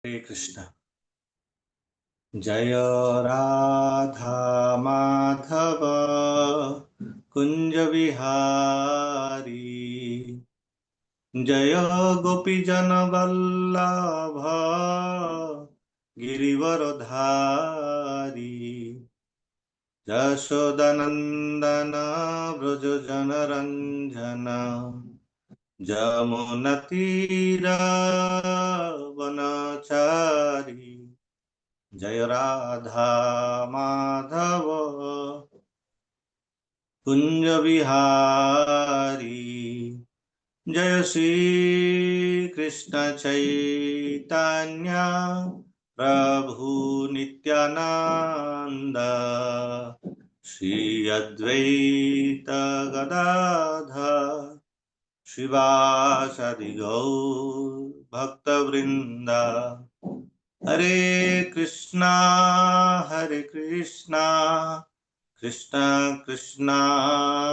हरे कृष्ण। जय राधा माधव कुंज विहारी, जय गोपीजन वल्लभ गिरिवरधारी, यशोदनंदन व्रज जनरंजन, जमुनतीरवनचारी। जय राधा माधव कुंज विहारी, जय श्री कृष्ण चैतन्य प्रभु नित्यानंद, श्री अद्वैत गदाधर शिवासादि गौर भक्तवृंद। हरे कृष्णा कृष्णा कृष्णा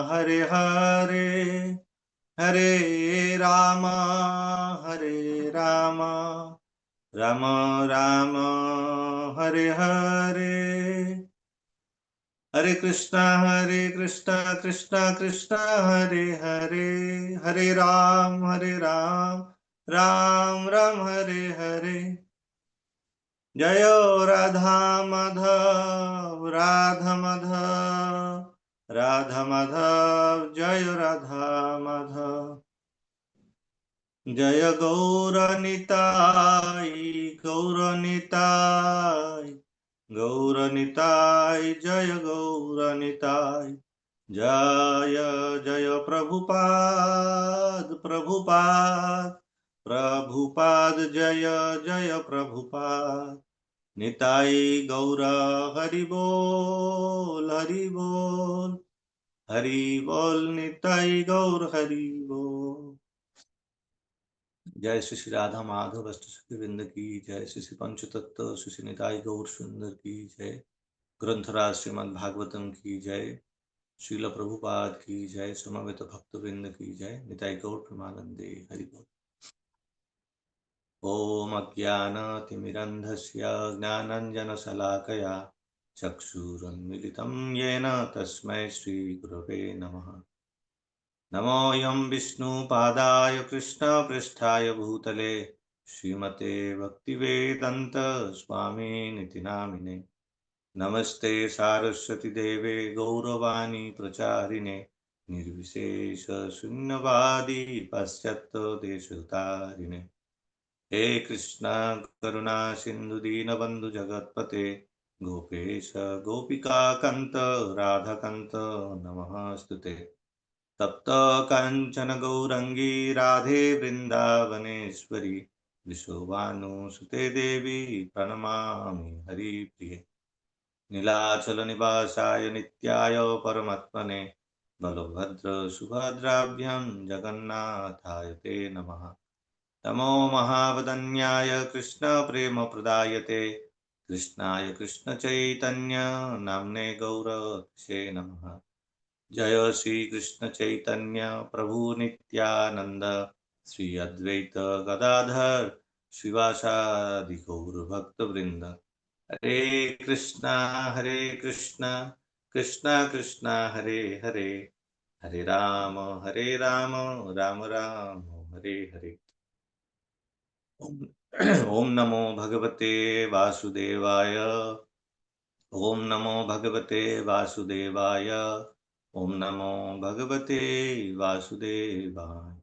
हरे हरे, हरे राम राम राम राम हरे हरे, हरे कृष्णा कृष्णा कृष्णा हरे हरे, हरे राम राम राम हरे हरे। जय राधा माधव राधा माधव राधा माधव, जय राधा माधव। जय गौरनिताय गौरनिताय गौरनिताय, जय गौरनिताय। जय जय प्रभुपाद प्रभुपाद प्रभुपाद, जय जय प्रभुपाद। निताय गौर हरि बोल हरि बोल हरि बोल, निताय गौर हरि बोल। जय श्री श्री राधा माधव अष्ट सखी वृंद की जय, श्री श्री पंचतत्व श्री श्री निताई गौर सुंदर की जय, ग्रंथराज श्रीमद् भागवतम की जय, श्रील प्रभुपाद की जय, समवेत भक्त वृंद की जय, निताई गौर प्रेमानंदे हरि बोल। ओम अज्ञानतिमिरन्धस्य ज्ञानाञ्जनशलाकया चक्षुरुन्मीलितं येन तस्मै श्रीगुरवे नमः। नमोऽयं विष्णुपादाय कृष्णपृष्ठाय भूतले श्रीमते भक्तिवेदान्त स्वामिनिति नामिने। नमस्ते सारस्वती देवे गौरवाणी प्रचारिणे, निर्विशेष शून्यवादी पाश्चात्यदेशतारिणे। हे कृष्णा करुणा सिंधु दीनबंधु जगत्पते, गोपेश गोपिका कांत राधाकांत नमस्तुते। तप्त कांचन गौरंगी राधे वृंदावनेश्वरी, विश्वभानुसुते देवी प्रणमामि हरिप्रिये। नीलाचल निवासाय नित्याय परमात्मने, बलभद्र सुभद्राभ्यां जगन्नाथाय ते नमः। नमो महावदन्याय कृष्ण प्रेम प्रदायते, कृष्णाय कृष्ण चैतन्य नाम्ने गौरसे नमः। जय श्री कृष्ण चैतन्य प्रभु नित्यानंद, श्री अद्वैत गदाधर शिवासादि गौर भक्त वृंद। हरे कृष्णा कृष्णा कृष्णा हरे हरे, हरे राम राम राम हरे हरे। ओम नमो भगवते वासुदेवाय, ओम नमो भगवते वासुदेवाय, ओम नमो भगवते वासुदेवाय।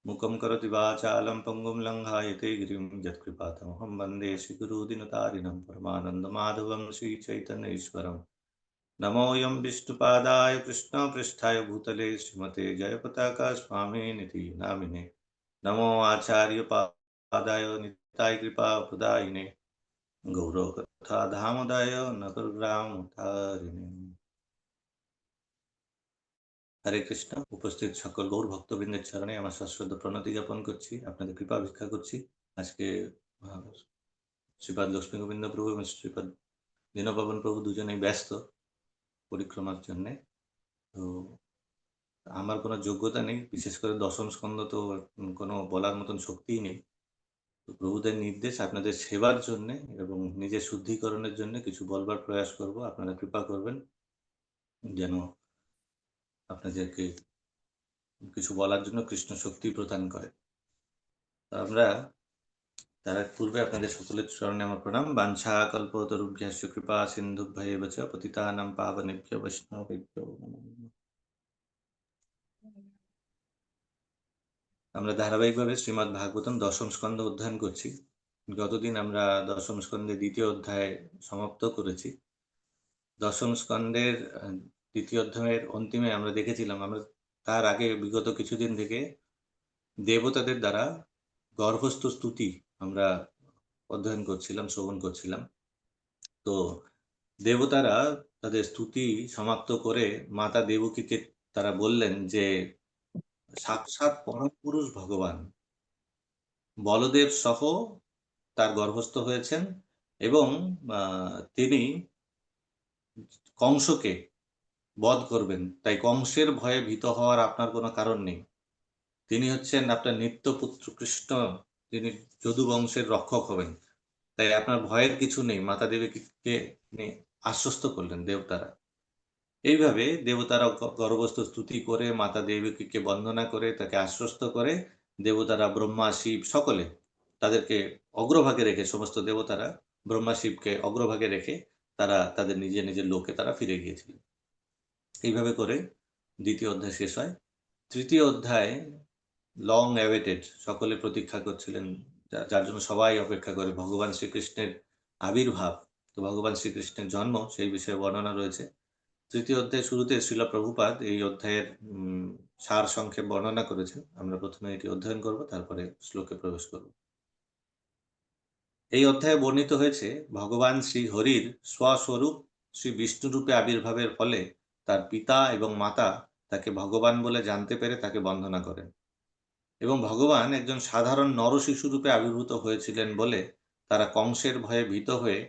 मुखं करोति वाचालं पंगुं लंघायते गिरिं, यत्कृपातमहं वन्दे श्रीगुरुदिनतारिणं परमानन्दमाधवं श्रीचैतन्येश्वरम्। नमोऽयं विष्णुपादाय कृष्णपृष्ठाय भूतले श्रीमते जयपताका स्वामिनिति नामिने। नमो आचार्यपादाय निताय कृपाप्रदायिने, गौरकथा धामदाय नगरग्रामधारिणे। हरे कृष्ण। उपस्थित सकल गौर भक्तबृंদের চরণে আমার সশ্রদ্ধ প্রণতি জ্ঞাপন করছি, আপনাদের কৃপা ভিক্ষা করছি। আজকে শ্রীপাদ লক্ষ্মী গোবিন্দ প্রভু এবং শ্রীপাদ দীনপাবন প্রভু দুজনেই ব্যস্ত পরিক্রমার জন্যে। তো আমার কোনো যোগ্যতা নেই, বিশেষ করে দশম স্কন্ধ তো কোনো বলার মতন শক্তিই নেই। প্রভুদের নির্দেশ আপনাদের সেবার জন্য এবং নিজের শুদ্ধিকরণের জন্য কিছু বলবার প্রয়াস করব। আপনারা কৃপা করবেন যেন আপনাদেরকে কিছু বলার জন্য কৃষ্ণ শক্তি প্রদান করে। আমরা তার পূর্বে আপনাদের সকলের চরণে আমার প্রণাম। বাঞ্ছা কল্পতরুভ্যশ্চ কৃপা সিন্ধুভ্যেব চ পতিতানাং পাবনেভ্যো বৈষ্ণবেভ্যো নমো নমঃ। আমরা ধারাবাহিকভাবে শ্রীমদ্ ভাগবতম দশম স্কন্ধ অধ্যয়ন করছি। গতদিন আমরা দশম স্কন্ধের দ্বিতীয় অধ্যায় সমাপ্ত করেছি। দশম স্কন্ধের দ্বিতীয় অধ্যায়ের অন্তিমে আমরা দেখেছিলাম, আমরা তার আগে বিগত কিছুদিন থেকে দেবতাদের দ্বারা গর্ভস্থ স্তুতি আমরা অধ্যয়ন করছিলাম, শ্রবণ করছিলাম। তো দেবতারা তাদের স্তুতি সমাপ্ত করে মাতা দেবকীকে তারা বললেন যে সাক্ষাৎ পরম পুরুষ ভগবান বলদেব সহ তার গর্ভস্থ হয়েছেন এবং তিনি কংসকে বধ করবেন, তাই কংসের ভয়ে ভীত হওয়ার আপনার কোনো কারণ নেই। তিনি হচ্ছেন আপনার নিত্যপুত্র কৃষ্ণ, তিনি যদু বংশের রক্ষক হবেন, তাই আপনার ভয়ের কিছু নেই। মাতা দেবীকে আশ্বস্ত করলেন দেবতারা। এইভাবে দেবতারা গর্ভস্থ স্তুতি করে মাতা দেবীকে বন্দনা করে তাকে আশ্বস্ত করে দেবতারা ব্রহ্মা শিব সকলে তাদেরকে অগ্রভাগে রেখে, সমস্ত দেবতারা ব্রহ্মা শিবকে অগ্রভাগে রেখে তারা তাদের নিজের নিজের লোকে তারা ফিরে গিয়েছিল। এইভাবে করে দ্বিতীয় অধ্যায় শেষ হয়। তৃতীয় অধ্যায় লং অ্যাওয়েটেড, সকলে প্রতীক্ষা করছিলেন, যার জন্য সবাই অপেক্ষা করে, ভগবান শ্রীকৃষ্ণের আবির্ভাব। তো ভগবান শ্রীকৃষ্ণের জন্ম সেই বিষয়ে বর্ণনা রয়েছে। তৃতীয় অধ্যায় শুরুতে শ্রীল প্রভুপাদ এই অধ্যায়ের সার সংক্ষেপ বর্ণনা করেছেন। আমরা প্রথমে এটি অধ্যয়ন করব, তারপরে শ্লোকে প্রবেশ করব। এই অধ্যায়ে বর্ণিত হয়েছে ভগবান শ্রী হরির স্বস্বরূপ শ্রী বিষ্ণুরূপে আবির্ভাবের ফলে তার পিতা এবং মাতা তাকে ভগবান বলে জানতে পেরে তাকে বন্দনা করেন এবং ভগবান একজন সাধারণ নরশিশুরূপে আবির্ভূত হয়েছিলেন বলে তারা কংসের ভয়ে ভীত হয়ে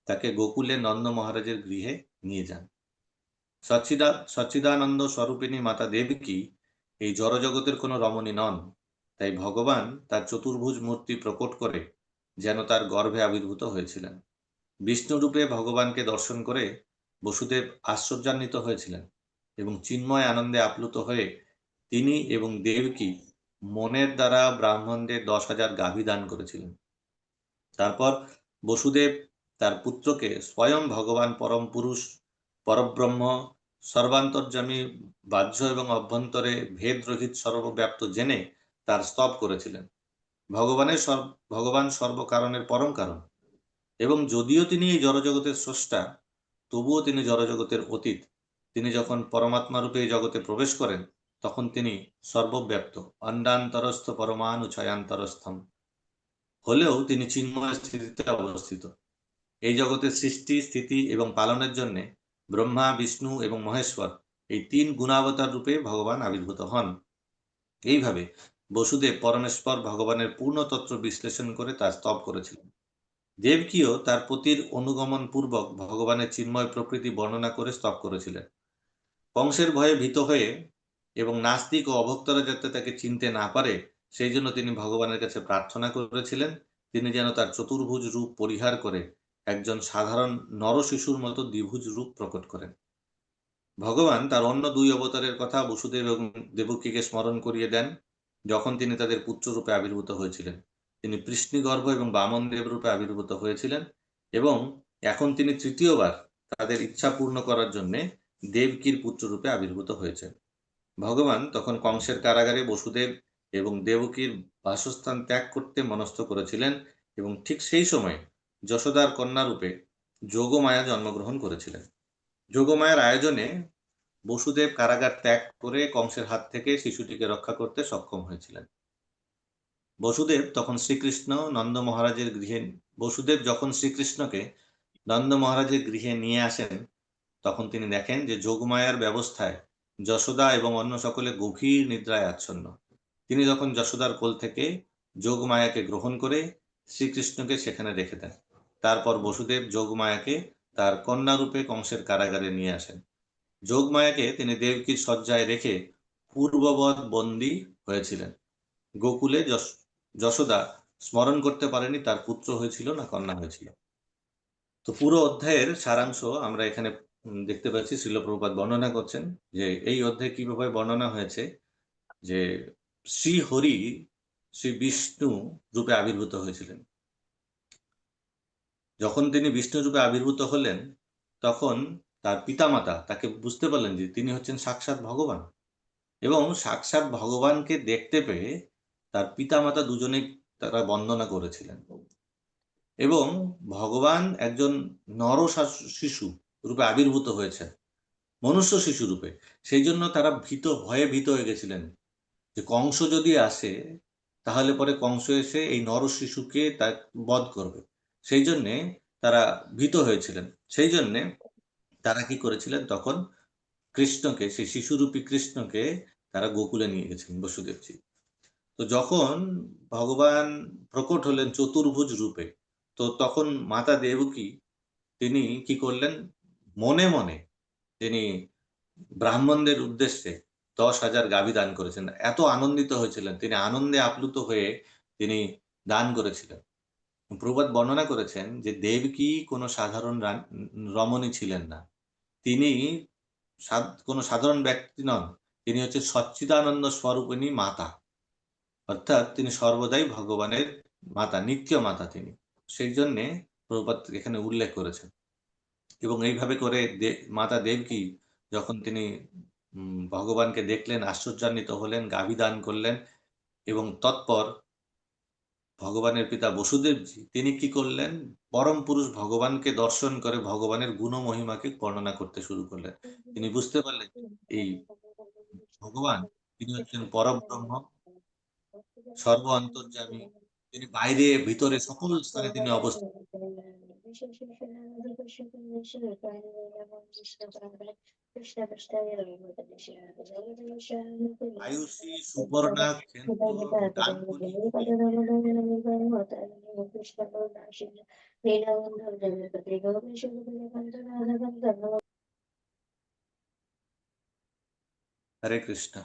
তাকে গোকুলে নন্দ মহারাজের গৃহে নিয়ে যান। সচ্চিদানন্দ স্বরূপিণী মাতা দেবকী এই জড়জগতের কোনো রমণী নন, তাই ভগবান তার চতুর্ভুজ মূর্তি প্রকট করে যেন তার গর্ভে আবির্ভূত হয়েছিলেন। বিষ্ণুরূপে ভগবানকে দর্শন করে বসুদেব আশ্চর্যান্বিত হয়েছিলেন এবং চিন্ময় আনন্দে আপ্লুত হয়ে তিনি এবং দেবকী মনের দ্বারা ব্রাহ্মণদের 10,000 গাভী দান করেছিলেন। তারপর বসুদেব তার পুত্রকে স্বয়ং ভগবান পরম পুরুষ পরব্রহ্ম সর্বান্তর্যামী বাহ্য এবং অভ্যন্তরে ভেদরহিত সর্বব্যাপ্ত জেনে তার স্তব করেছিলেন। ভগবান সর্বকারণের পরম কারণ এবং যদিও তিনি এই জড়জগতের স্রষ্টা, তবুও তিনি জড়জগতের অতীত। তিনি যখন পরমাত্মা রূপে এই জগতে প্রবেশ করেন তখন তিনি সর্বব্যাপ্ত, অন্ডান্তরস্থ পরমাণু ছয়ান্তরস্থম হলেও তিনি চিন্ময় স্থিতিতে অবস্থিত। এই জগতের সৃষ্টি, স্থিতি এবং পালনের জন্য ব্রহ্মা, বিষ্ণু এবং মহেশ্বর এই 3 গুণাবতার রূপে ভগবান আবির্ভূত হন। এইভাবে বসুদেব পরমেশ্বর ভগবানের পূর্ণ তত্ত্ব বিশ্লেষণ করে তার স্তব করেছিলেন। দেবকীও তার পতির অনুগমন পূর্বক ভগবানের চিন্ময় প্রকৃতি বর্ণনা করে স্তব করেছিলেন। কংসের ভয়ে ভীত হয়ে এবং নাস্তিক ও অভক্তরা যাতে তাকে চিনতে না পারে সেই জন্য তিনি ভগবানের কাছে প্রার্থনা করেছিলেন তিনি যেন তার চতুর্ভুজ রূপ পরিহার করে একজন সাধারণ নরশিশুর মতো দ্বিভুজ রূপ প্রকট করেন। ভগবান তার অন্য 2 অবতারের কথা বসুদেব এবং দেবকীকে স্মরণ করিয়ে দেন যখন তিনি তাদের পুত্ররূপে আবির্ভূত হয়েছিলেন। তিনি পৃষ্ণিগর্ভ এবং বামন দেব রূপে আবির্ভূত হয়েছিলেন এবং এখন তিনি তৃতীয়বার তাদের ইচ্ছা পূর্ণ করার জন্য দেবকীর পুত্ররূপে আবির্ভূত হয়েছেন। ভগবান তখন কংসের কারাগারে বসুদেব এবং দেবকীর বাসস্থান ত্যাগ করতে মনস্থ করেছিলেন এবং ঠিক সেই সময় যশোদার কন্যা রূপে যোগমায়া জন্মগ্রহণ করেছিলেন। যোগমায়ার আয়োজনে বসুদেব কারাগার ত্যাগ করে কংসের হাত থেকে শিশুটিকে রক্ষা করতে সক্ষম হয়েছিলেন। বসুদেব যখন শ্রীকৃষ্ণকে নন্দ মহারাজের গৃহে নিয়ে আসেন তখন তিনি দেখেন যে যোগমায়ার ব্যবস্থায় যশোদা এবং অন্য সকলে গভীর নিদ্রায় আচ্ছন্ন। তিনি তখন যশোদার কোল থেকে যোগমায়াকে গ্রহণ করে শ্রীকৃষ্ণকে সেখানে রেখে দেন। তারপর বসুদেব যোগমায়াকে তার কন্যারূপে কংসের কারাগারে নিয়ে আসেন। যোগমায়াকে তিনি দেবকীর শয্যায় রেখে পূর্ববৎ বন্দী হয়েছিলেন। গোকুলে যশোদা স্মরণ করতে পারেনি তার পুত্র হয়েছিল না কন্যা হয়েছিল। তো পুরো অধ্যায়ের সারাংশ আমরা এখানে দেখতে পাচ্ছি। শ্রীল প্রভুপাদ বর্ণনা করছেন যে এই অধ্যায়ে কিভাবে বর্ণনা হয়েছে যে শ্রী হরি শ্রী বিষ্ণু রূপে আবির্ভূত হয়েছিলেন। যখন তিনি বিষ্ণু রূপে আবির্ভূত হলেন তখন তার পিতামাতা তাকে বুঝতে পারলেন যে তিনি হচ্ছেন সাক্ষাৎ ভগবান, এবং সাক্ষাৎ ভগবানকে দেখতে পেয়ে তার পিতামাতা দুজনেই তারা বন্দনা করেছিলেন। এবং ভগবান একজন নর শিশু রূপে আবির্ভূত হয়েছেন, মনুষ্য শিশু রূপে। সেই জন্য তারা ভয়ে ভীত হয়ে গেছিলেন যে কংস যদি আসে তাহলে পরে কংস এসে এই নর শিশুকে তার বধ করবে। সেই জন্যে তারা ভীত হয়েছিলেন। সেই জন্যে তারা কি করেছিলেন, তখন কৃষ্ণকে, সেই শিশুরূপী কৃষ্ণকে তারা গোকুলে নিয়ে গেছিলেন বসুদেবজি। তো যখন ভগবান প্রকট হলেন চতুর্ভুজ রূপে, তো তখন মাতা দেবকী তিনি কি করলেন, মনে মনে তিনি ব্রাহ্মণদের উদ্দেশ্যে 10,000 গাভী দান করেছেন। এত আনন্দিত হয়েছিলেন তিনি, আনন্দে আপ্লুত হয়ে তিনি দান করেছিলেন। প্রভুপাদ বর্ণনা করেছেন যে দেবকী কোনো সাধারণ রমণী ছিলেন না, তিনি কোনো সাধারণ ব্যক্তি নন, তিনি হচ্ছে সচ্চিদানন্দ স্বরূপিণী মাতা, অর্থাৎ তিনি সর্বদাই ভগবানের মাতা, নিত্য মাতা তিনি। সেই জন্যে প্রভুপাদ এখানে উল্লেখ করেছেন। এবং এইভাবে করে মাতা দেবকী যখন তিনি ভগবানকে দেখলেন, আশ্চর্যান্বিত হলেন, গাভী দান করলেন, এবং তৎপর ভগবানের পিতা বসুদেবজি তিনি কি করলেন, পরম পুরুষ ভগবানকে দর্শন করে ভগবানের গুণ মহিমাকে বর্ণনা করতে শুরু করলেন। তিনি বুঝতে পারলেন এই ভগবান তিনি হচ্ছেন পরব্রহ্ম, সর্ব অন্তর্যামী, তিনি বাইরে ভিতরে সকল স্থানে তিনি অবস্থিত। আয়ুষী সুপর্ণা ক্ষেত্র ডানকুনি হরি। হরে কৃষ্ণ।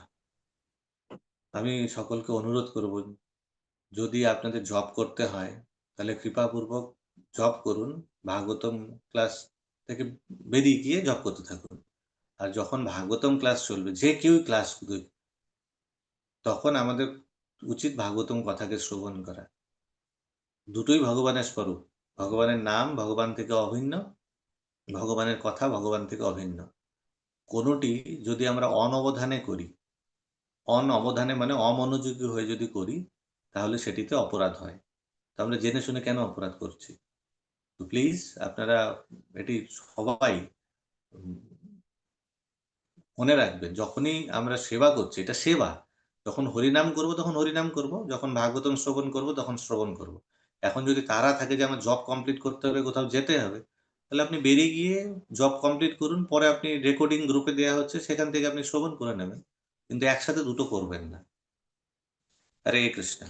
আমি সকলকে অনুরোধ করব, যদি আপনাদের জব করতে হয় তাহলে কৃপাপূর্বক জব করুন, ভাগবতম ক্লাস থেকে বেরিয়ে গিয়ে জব করতে থাকুন। আর যখন ভাগবতম ক্লাস চলবে, যে কেউ ক্লাস করুক, তখন আমাদের উচিত ভাগবতম কথাকে শ্রবণ করা। দুটোই ভগবানের স্বরূপ, ভগবানের নাম ভগবান থেকে অভিন্ন, ভগবানের কথা ভগবান থেকে অভিন্ন। কোনোটি যদি আমরা অনবধানে করি, অনবধানে মানে অমনোযোগী হয়ে যদি করি, তাহলে সেটিতে অপরাধ হয়। তো আমরা জেনে শুনে কেন অপরাধ করছি? তো প্লিজ আপনারা এটি সবাই মনে রাখবেন, যখনই আমরা সেবা করছি, এটা সেবা। যখন হরিনাম করব তখন হরিনাম করব, যখন ভাগবতম শ্রবণ করব তখন শ্রবণ করব। এখন যদি তারা থাকে যে আমার জব কমপ্লিট করতে হবে, কোথাও যেতে হবে, তাহলে আপনি বেরিয়ে গিয়ে জব কমপ্লিট করুন, পরে আপনি রেকর্ডিং গ্রুপে দেওয়া হচ্ছে, সেখান থেকে আপনি শ্রবণ করে নেবেন, কিন্তু একসাথে দুটো করবেন না। হরে কৃষ্ণ।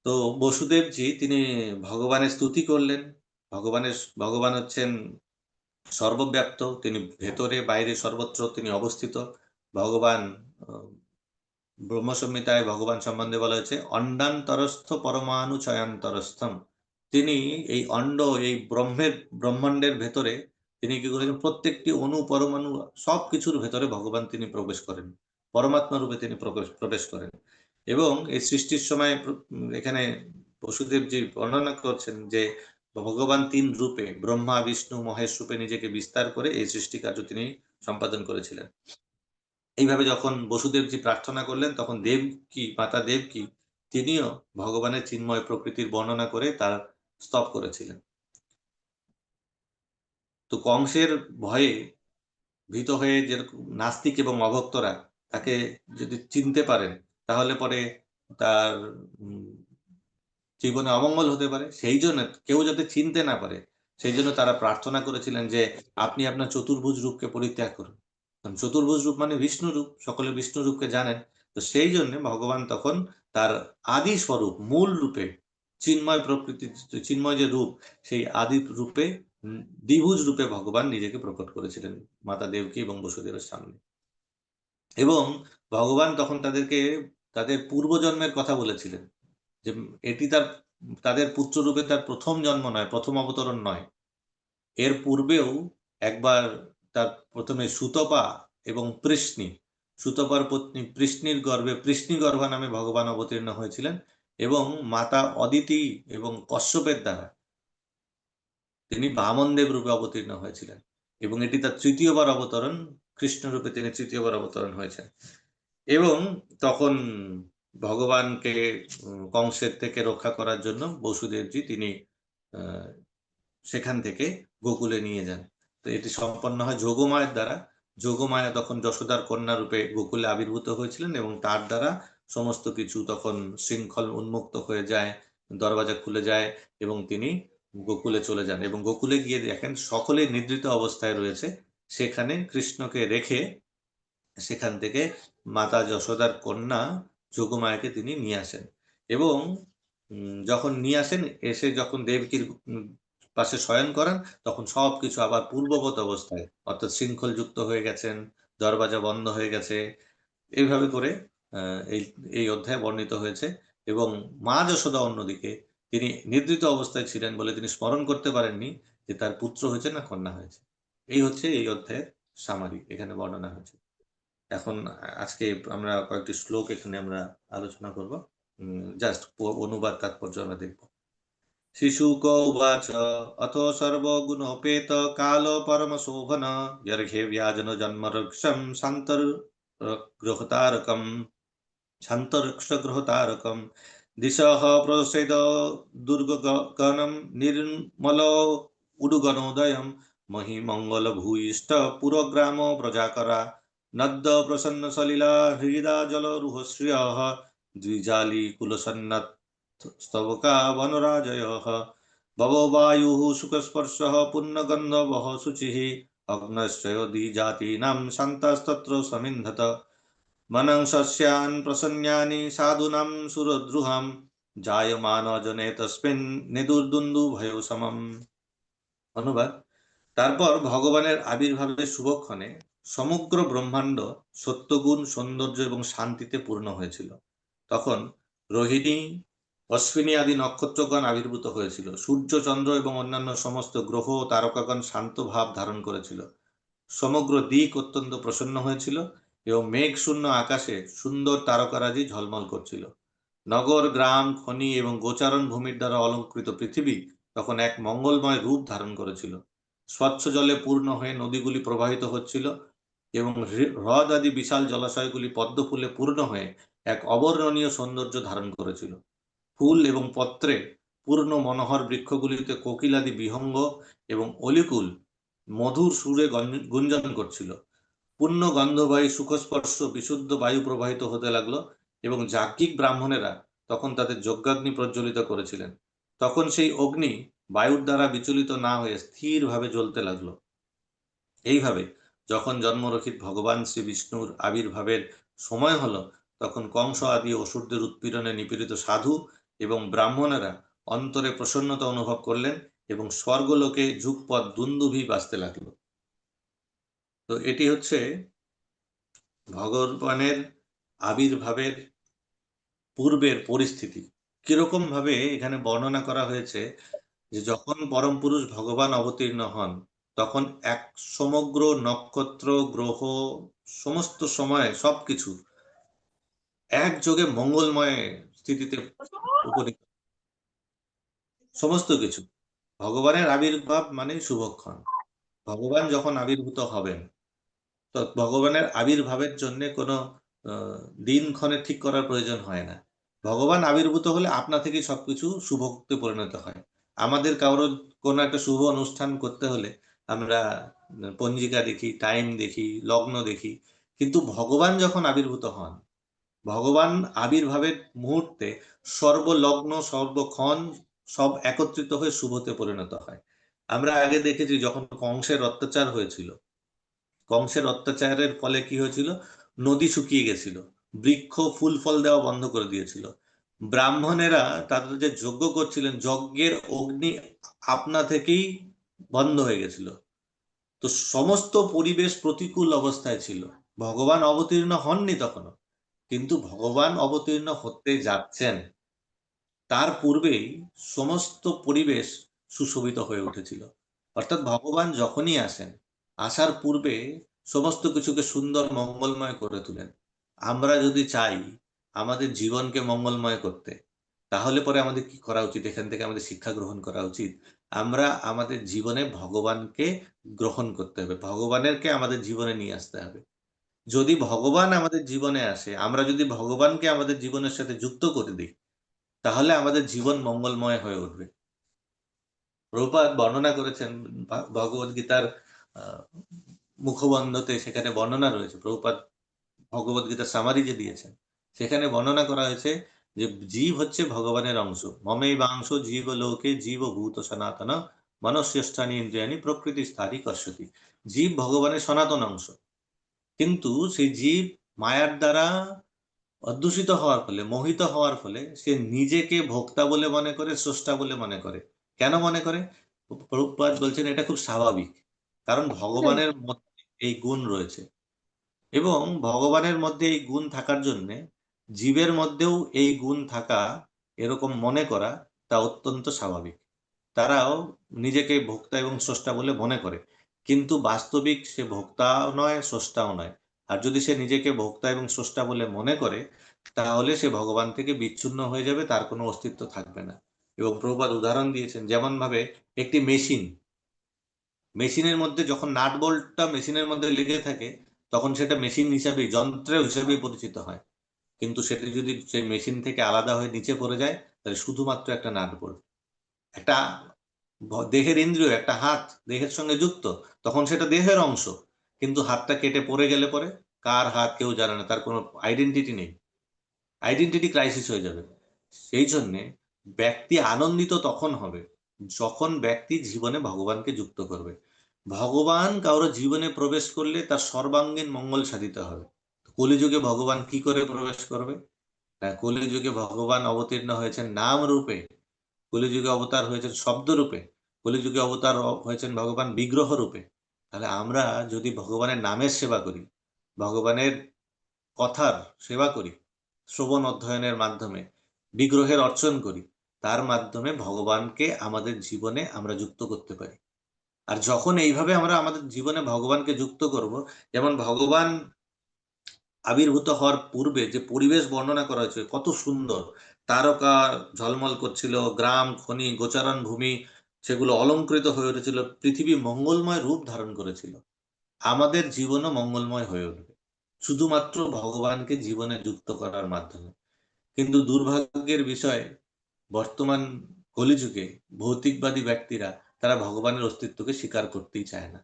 তো বসুদেবজি তিনি ভগবানের স্তুতি করলেন। ভগবান হচ্ছেন সর্বব্যাপ্ত, তিনি ভেতরে বাইরে সর্বত্র তিনি অবস্থিত। ভগবান ব্রহ্মসংহিতায় ভগবান সম্বন্ধে বলা হয়েছে অণ্ডান্তরস্থ পরমাণু চয়ান্তরস্থম। তিনি এই অণ্ড, এই ব্রহ্মাণ্ডের ভেতরে তিনি কি করেছেন, প্রত্যেকটি অণু পরমাণু সব কিছুর ভেতরে ভগবান তিনি প্রবেশ করেন, পরমাত্মা রূপে তিনি প্রবেশ করেন। এবং এই সৃষ্টির সময় এখানে বসুদেবজি বর্ণনা করছেন যে ভগবান 3 রূপে, ব্রহ্মা বিষ্ণু মহেশ রূপে নিজেকে বিস্তার করে এই সৃষ্টি কার্য তিনি সম্পাদন করেছিলেন। এইভাবে যখন বসুদেবজি প্রার্থনা করলেন, তখন মাতা দেবকী তিনিও ভগবানের চিন্ময় প্রকৃতির বর্ণনা করে তার স্তব করেছিলেন। তো কংসের ভয়ে ভীত হয়ে যেরকম নাস্তিক এবং অভক্তরা তাকে যদি চিনতে পারেন, তাহলে পরে তার জীবনে অমঙ্গল হতে পারে। সেই জন্য কেউ যাতে চিনতে না পারে, সেই জন্য তারা প্রার্থনা করেছিলেন যে আপনি আপনার চতুর্ভুজ রূপকে পরিত্যাগ করুন। চতুর্ভুজ রূপ মানে বিষ্ণু রূপ, সকলে বিষ্ণু রূপকে জানেন। তো সেই জন্য ভগবান তখন তার আদি স্বরূপ, মূল রূপে, চিন্ময় প্রকৃতি, চিন্ময় যে রূপ, সেই আদি রূপে দ্বিভুজ রূপে ভগবান নিজেকে প্রকট করেছিলেন মাতা দেবকী এবং বসুদেবের সামনে। এবং ভগবান তখন তাদেরকে তাদের পূর্বজন্মের কথা বলেছিলেন যে এটি তাদের পুত্ররূপে তার প্রথম জন্ম নয়, প্রথম অবতরণ নয়। এর পূর্বেও একবার তার প্রথমে সুতপা এবং পৃষ্ণি, সুতপার পত্নী পৃষ্ণির গর্ভে পৃষ্ণিগর্ভা নামে ভগবান অবতীর্ণ হয়েছিলেন, এবং মাতা অদিতি এবং কশ্যপের দ্বারা তিনি বামনদেব রূপে অবতীর্ণ হয়েছিলেন, এবং এটি তার তৃতীয়বার অবতরণ। কৃষ্ণ রূপে তিনি তৃতীয়বার অবতরণ হয়েছেন। এবং তখন ভগবানকে কংসের থেকে রক্ষা করার জন্য বসুদেবজি তিনি সেখান থেকে গোকুলে নিয়ে যান। তো এটি সম্পন্ন হয় যোগমায়ের দ্বারা। যোগমায়া তখন যশোদার কন্যা রূপে গোকুলে আবির্ভূত হয়েছিলেন, এবং তার দ্বারা সমস্ত কিছু তখন শৃঙ্খল উন্মুক্ত হয়ে যায়, দরওয়াজা খুলে যায়, এবং তিনি গোকুলে চলে যান। এবং গোকুলে গিয়ে দেখেন সকলে নিদ্রিত অবস্থায় রয়েছে। সেখানে কৃষ্ণকে রেখে সেখান থেকে মাতা যশোদার কন্যা যোগমায়াকে তিনি নিয়ে আসেন। এবং যখন নিয়ে আসেন, এসে যখন দেবকীর পাশে শয়ন করান, তখন সবকিছু আবার পূর্ববৎ অবস্থায়, অর্থাৎ শৃঙ্খলযুক্ত হয়ে গেছেন, দরওয়াজা বন্ধ হয়ে গেছে। এইভাবে করে এই এই অধ্যায়ে বর্ণিত হয়েছে। এবং মা যশোদা অন্যদিকে তিনি নিদ্রিত অবস্থায় ছিলেন বলে তিনি স্মরণ করতে পারেননি যে তার পুত্র হয়েছে না কন্যা হয়েছে। এই হচ্ছে এই অধ্যায়ের সামারি, এখানে বর্ণনা হয়েছে। এখন আজকে আমরা কয়েকটি শ্লোক এখানে আমরা আলোচনা করব, জাস্ট অনুবাদ তাৎপর্য আমরা দেখব। শিশুক উবাচ অথ সর্বগুণোপেত কাল পরম শোভন যর্ঘে ব্যাজন জন্মরক্ষম শান্তর্গ্রহতারকম শান্তরক্ষগ্রহতারকম দিশঃ প্রসেদ দুর্গগণম নির্মল উডুগণোদয়ম মহিমঙ্গল ভূয়িষ্ঠ পুরগ্রাম প্রজাকরা নদ্য প্রসন্ন সলিলা হৃদা জল রুহশ্রিয় দ্বিজালি কুলসন্নত স্তবকা বনরাজয় ভব বায়ু সুখস্পর্শ পুণ্যগন্ধবহ শুচিঃ অগ্নশ্চয় দ্বিজাতীনাম শান্তাস্তত্র সমিন্ধত মনং সস্যান প্রসন্যানি সাধুনাম সুরদ্রুহাম জায়মান জনে তস্মিন নেদুর্দুন্দুভয় সমম। অনুবাদ। তারপর ভগবানের আবির্ভাবের শুভক্ষণে সমগ্র ব্রহ্মাণ্ড সত্যগুণ, সৌন্দর্য এবং শান্তিতে পূর্ণ হয়েছিল। তখন রোহিণী, অশ্বিনী আদি নক্ষত্রগণ আবির্ভূত হয়েছিল। সূর্য, চন্দ্র এবং অন্যান্য সমস্ত গ্রহ ও তারকাগণ শান্ত ভাব ধারণ করেছিল। সমগ্র দিক অত্যন্ত প্রসন্ন হয়েছিল, এবং মেঘ শূন্য আকাশে সুন্দর তারকারাজি ঝলমল করছিল। নগর, গ্রাম, খনি এবং গোচারণ ভূমির দ্বারা অলঙ্কৃত পৃথিবী তখন এক মঙ্গলময় রূপ ধারণ করেছিল। স্বচ্ছ জলে পূর্ণ হয়ে নদীগুলি প্রবাহিত হচ্ছিল, এবং হ্রদ আদি বিশাল জলাশয়গুলি পদ্ম ফুলে পূর্ণ হয়ে এক অবর্ণনীয় সৌন্দর্য ধারণ করেছিল। ফুল এবং পত্রে পূর্ণ মনোহর বৃক্ষগুলিতে কোকিলাদি বিহঙ্গ এবং অলিকুল মধুর সুরে গুঞ্জন করছিল। পূর্ণ গন্ধবায়ু সুখস্পর্শ বিশুদ্ধ বায়ু প্রবাহিত হতে লাগলো, এবং যাজ্ঞিক ব্রাহ্মণেরা তখন তাদের যজ্ঞাগ্নি প্রজ্বলিত করেছিলেন। তখন সেই অগ্নি বায়ুর দ্বারা বিচলিত না হয়ে স্থিরভাবে জ্বলতে লাগলো। এইভাবে যখন জন্মরহিত ভগবান শ্রী বিষ্ণুর আবির্ভাবের সময় হলো, তখন কংস আদি অসুরদের উৎপীড়নে নিপীড়িত সাধু এবং ব্রাহ্মণেরা অন্তরে প্রসন্নতা অনুভব করলেন, এবং স্বর্গলোকে যুগপৎ দুন্দুভি বাজতে লাগলো। তো এটি হচ্ছে ভগবানের আবির্ভাবের পূর্বের পরিস্থিতি। কিরকম ভাবে এখানে বর্ণনা করা হয়েছে যে যখন পরম পুরুষ ভগবান অবতীর্ণ হন, তখন এক সমগ্র নক্ষত্র, গ্রহ, সমস্ত সময় সবকিছু একযোগে মঙ্গলময় স্থিতিতে উপনীত। সমস্ত কিছু ভগবানের আবির্ভাব মানে শুভক্ষণ। ভগবান যখন আবির্ভূত হবেন, তো ভগবানের আবির্ভাবের জন্য কোনো দিনক্ষণে ঠিক করার প্রয়োজন হয় না। ভগবান আবির্ভূত হলে আপনা থেকেই সবকিছু শুভতে পরিণত হয়। আমাদের কারোর কোনো একটা শুভ অনুষ্ঠান করতে হলে আমরা পঞ্জিকা দেখি, টাইম দেখি, লগ্ন দেখি, কিন্তু ভগবান যখন আবির্ভূত হন, ভগবান আবির্ভাবের মুহূর্তে সর্বলগ্ন, সর্বক্ষণ সব একত্রিত হয়ে শুভতে পরিণত হয়। আমরা আগে দেখেছি যখন কংসের অত্যাচার হয়েছিল, কংসের অত্যাচারের ফলে কি হয়েছিল, নদী শুকিয়ে গেছিল, বৃক্ষ ফুল ফল দেওয়া বন্ধ করে দিয়েছিল। ব্রাহ্মণেরা তাদের যে যজ্ঞ করছিলেন, যজ্ঞের অগ্নি আপনা থেকেই বন্ধ হয়ে গেছিল। তো সমস্ত পরিবেশ প্রতিকূল অবস্থায় ছিল। ভগবান অবতীর্ণ হননি তখনও, কিন্তু ভগবান অবতীর্ণ হতে যাচ্ছেন। তার পূর্বেই সমস্ত পরিবেশ সুশোভিত হয়ে উঠেছিল। অর্থাৎ ভগবান যখনই আসেন, আসার পূর্বে সমস্ত কিছুকে সুন্দর মঙ্গলময় করে তোলেন। আমরা যদি চাই আমাদের জীবনকে মঙ্গলময় করতে, তাহলে পরে আমাদের কি করা উচিত? এখান থেকে আমাদের শিক্ষা গ্রহণ করা উচিত। আমরা আমাদের জীবনে ভগবানকে গ্রহণ করতে হবে, ভগবানেরকে আমাদের জীবনে নিয়ে আসতে হবে। যদি ভগবান আমাদের জীবনে আসে, আমরা যদি ভগবানকে আমাদের জীবনের সাথে যুক্ত করে দিই, তাহলে আমাদের জীবন মঙ্গলময় হয়ে উঠবে। প্রভুপাদ বর্ণনা করেছেন ভগবদ গীতার মুখবন্ধতে, সেখানে বর্ণনা রয়েছে। প্রভুপাদ ভগবদ গীতার সামারি যে দিয়েছেন, সেখানে বর্ণনা করা হয়েছে যে জীব হচ্ছে ভগবানের অংশ। মমেই বাংশ জীব লোকে জীবভূত সনাতন মনস্যষ্ঠানি ইন্দ্রিয়ানি প্রকৃতি স্থায়ী কর্ষতি। জীব ভগবানের সনাতন অংশ, কিন্তু সেই জীব মায়ার দ্বারা অধ্যুষিত হওয়ার ফলে, মোহিত হওয়ার ফলে সে নিজেকে ভোক্তা বলে মনে করে, স্রষ্টা বলে মনে করে। কেন মনে করে? প্রভুপাদ বলছেন এটা খুব স্বাভাবিক, কারণ ভগবানের মধ্যে এই গুণ রয়েছে, এবং ভগবানের মধ্যে এই গুণ থাকার জন্যে জীবের মধ্যেও এই গুণ থাকা, এরকম মনে করা, তা অত্যন্ত স্বাভাবিক। তারাও নিজেকে ভোক্তা এবং স্রষ্টা বলে মনে করে, কিন্তু বাস্তবিক সে ভোক্তাও নয়, স্রষ্টাও নয়। আর যদি সে নিজেকে ভোক্তা এবং স্রষ্টা বলে মনে করে, তাহলে সে ভগবান থেকে বিচ্ছিন্ন হয়ে যাবে, তার কোনো অস্তিত্ব থাকবে না। এবং প্রভুপাদ উদাহরণ দিয়েছেন, যেমন ভাবে একটি মেশিনের মধ্যে যখন নাট বল্টটা মেশিনের মধ্যে লেগে থাকে, তখন সেটা মেশিন হিসাবে, যন্ত্র হিসেবে পরিচিত হয়। কিন্তু সেটা যদি সেই মেশিন থেকে আলাদা হয়ে নিচে পড়ে যায়, তাহলে শুধুমাত্র একটা নাট বল্ট। একটা দেহের ইন্দ্রিয়, একটা হাত দেহের সঙ্গে যুক্ত, তখন সেটা দেহের অংশ, কিন্তু হাতটা কেটে পড়ে গেলে পরে কার হাত কেউ জানে না, তার কোনো আইডেন্টিটি নেই, আইডেন্টিটি ক্রাইসিস হয়ে যাবে। সেই জন্যে ব্যক্তি আনন্দিত তখন হবে যখন ব্যক্তি জীবনে ভগবানকে যুক্ত করবে। ভগবান কারো জীবনে প্রবেশ করলে তার সর্বাঙ্গীন মঙ্গল সাধিত হবে। কলিযুগে ভগবান কি করে প্রবেশ করবে? না, কলিযুগে ভগবান অবতীর্ণ হয়েছেন নাম রূপে, কলিযুগে অবতার হয়েছেন শব্দ রূপে, কলিযুগে অবতার হয়েছেন ভগবান বিগ্রহ রূপে। তাহলে আমরা যদি ভগবানের নামের সেবা করি, ভগবানের কথার সেবা করি, শ্রবণ অধ্যয়নের মাধ্যমে বিগ্রহের অর্চন করি, তার মাধ্যমে ভগবানকে আমাদের জীবনে আমরা যুক্ত করতে পারি। আর যখন এইভাবে আমরা আমাদের জীবনে ভগবানকে যুক্ত করব, যেমন ভগবান আবির্ভূত হওয়ার পূর্বে যে পরিবেশ বর্ণনা করা হয়েছে কত সুন্দর, তারকা ঝলমল করছিল, গ্রাম খনি গোচারণ ভূমি সেগুলো অলঙ্কৃত হয়ে উঠেছিল, পৃথিবী মঙ্গলময় রূপ ধারণ করেছিল। আমাদের জীবনও মঙ্গলময় হয়ে উঠবে শুধুমাত্র ভগবানকে জীবনে যুক্ত করার মাধ্যমে। কিন্তু দুর্ভাগ্যের বিষয়, বর্তমান কলিযুগে ভৌতিকবাদী ব্যক্তিরা, তারা ভগবানের অস্তিত্বকে স্বীকার করতেই চায় না।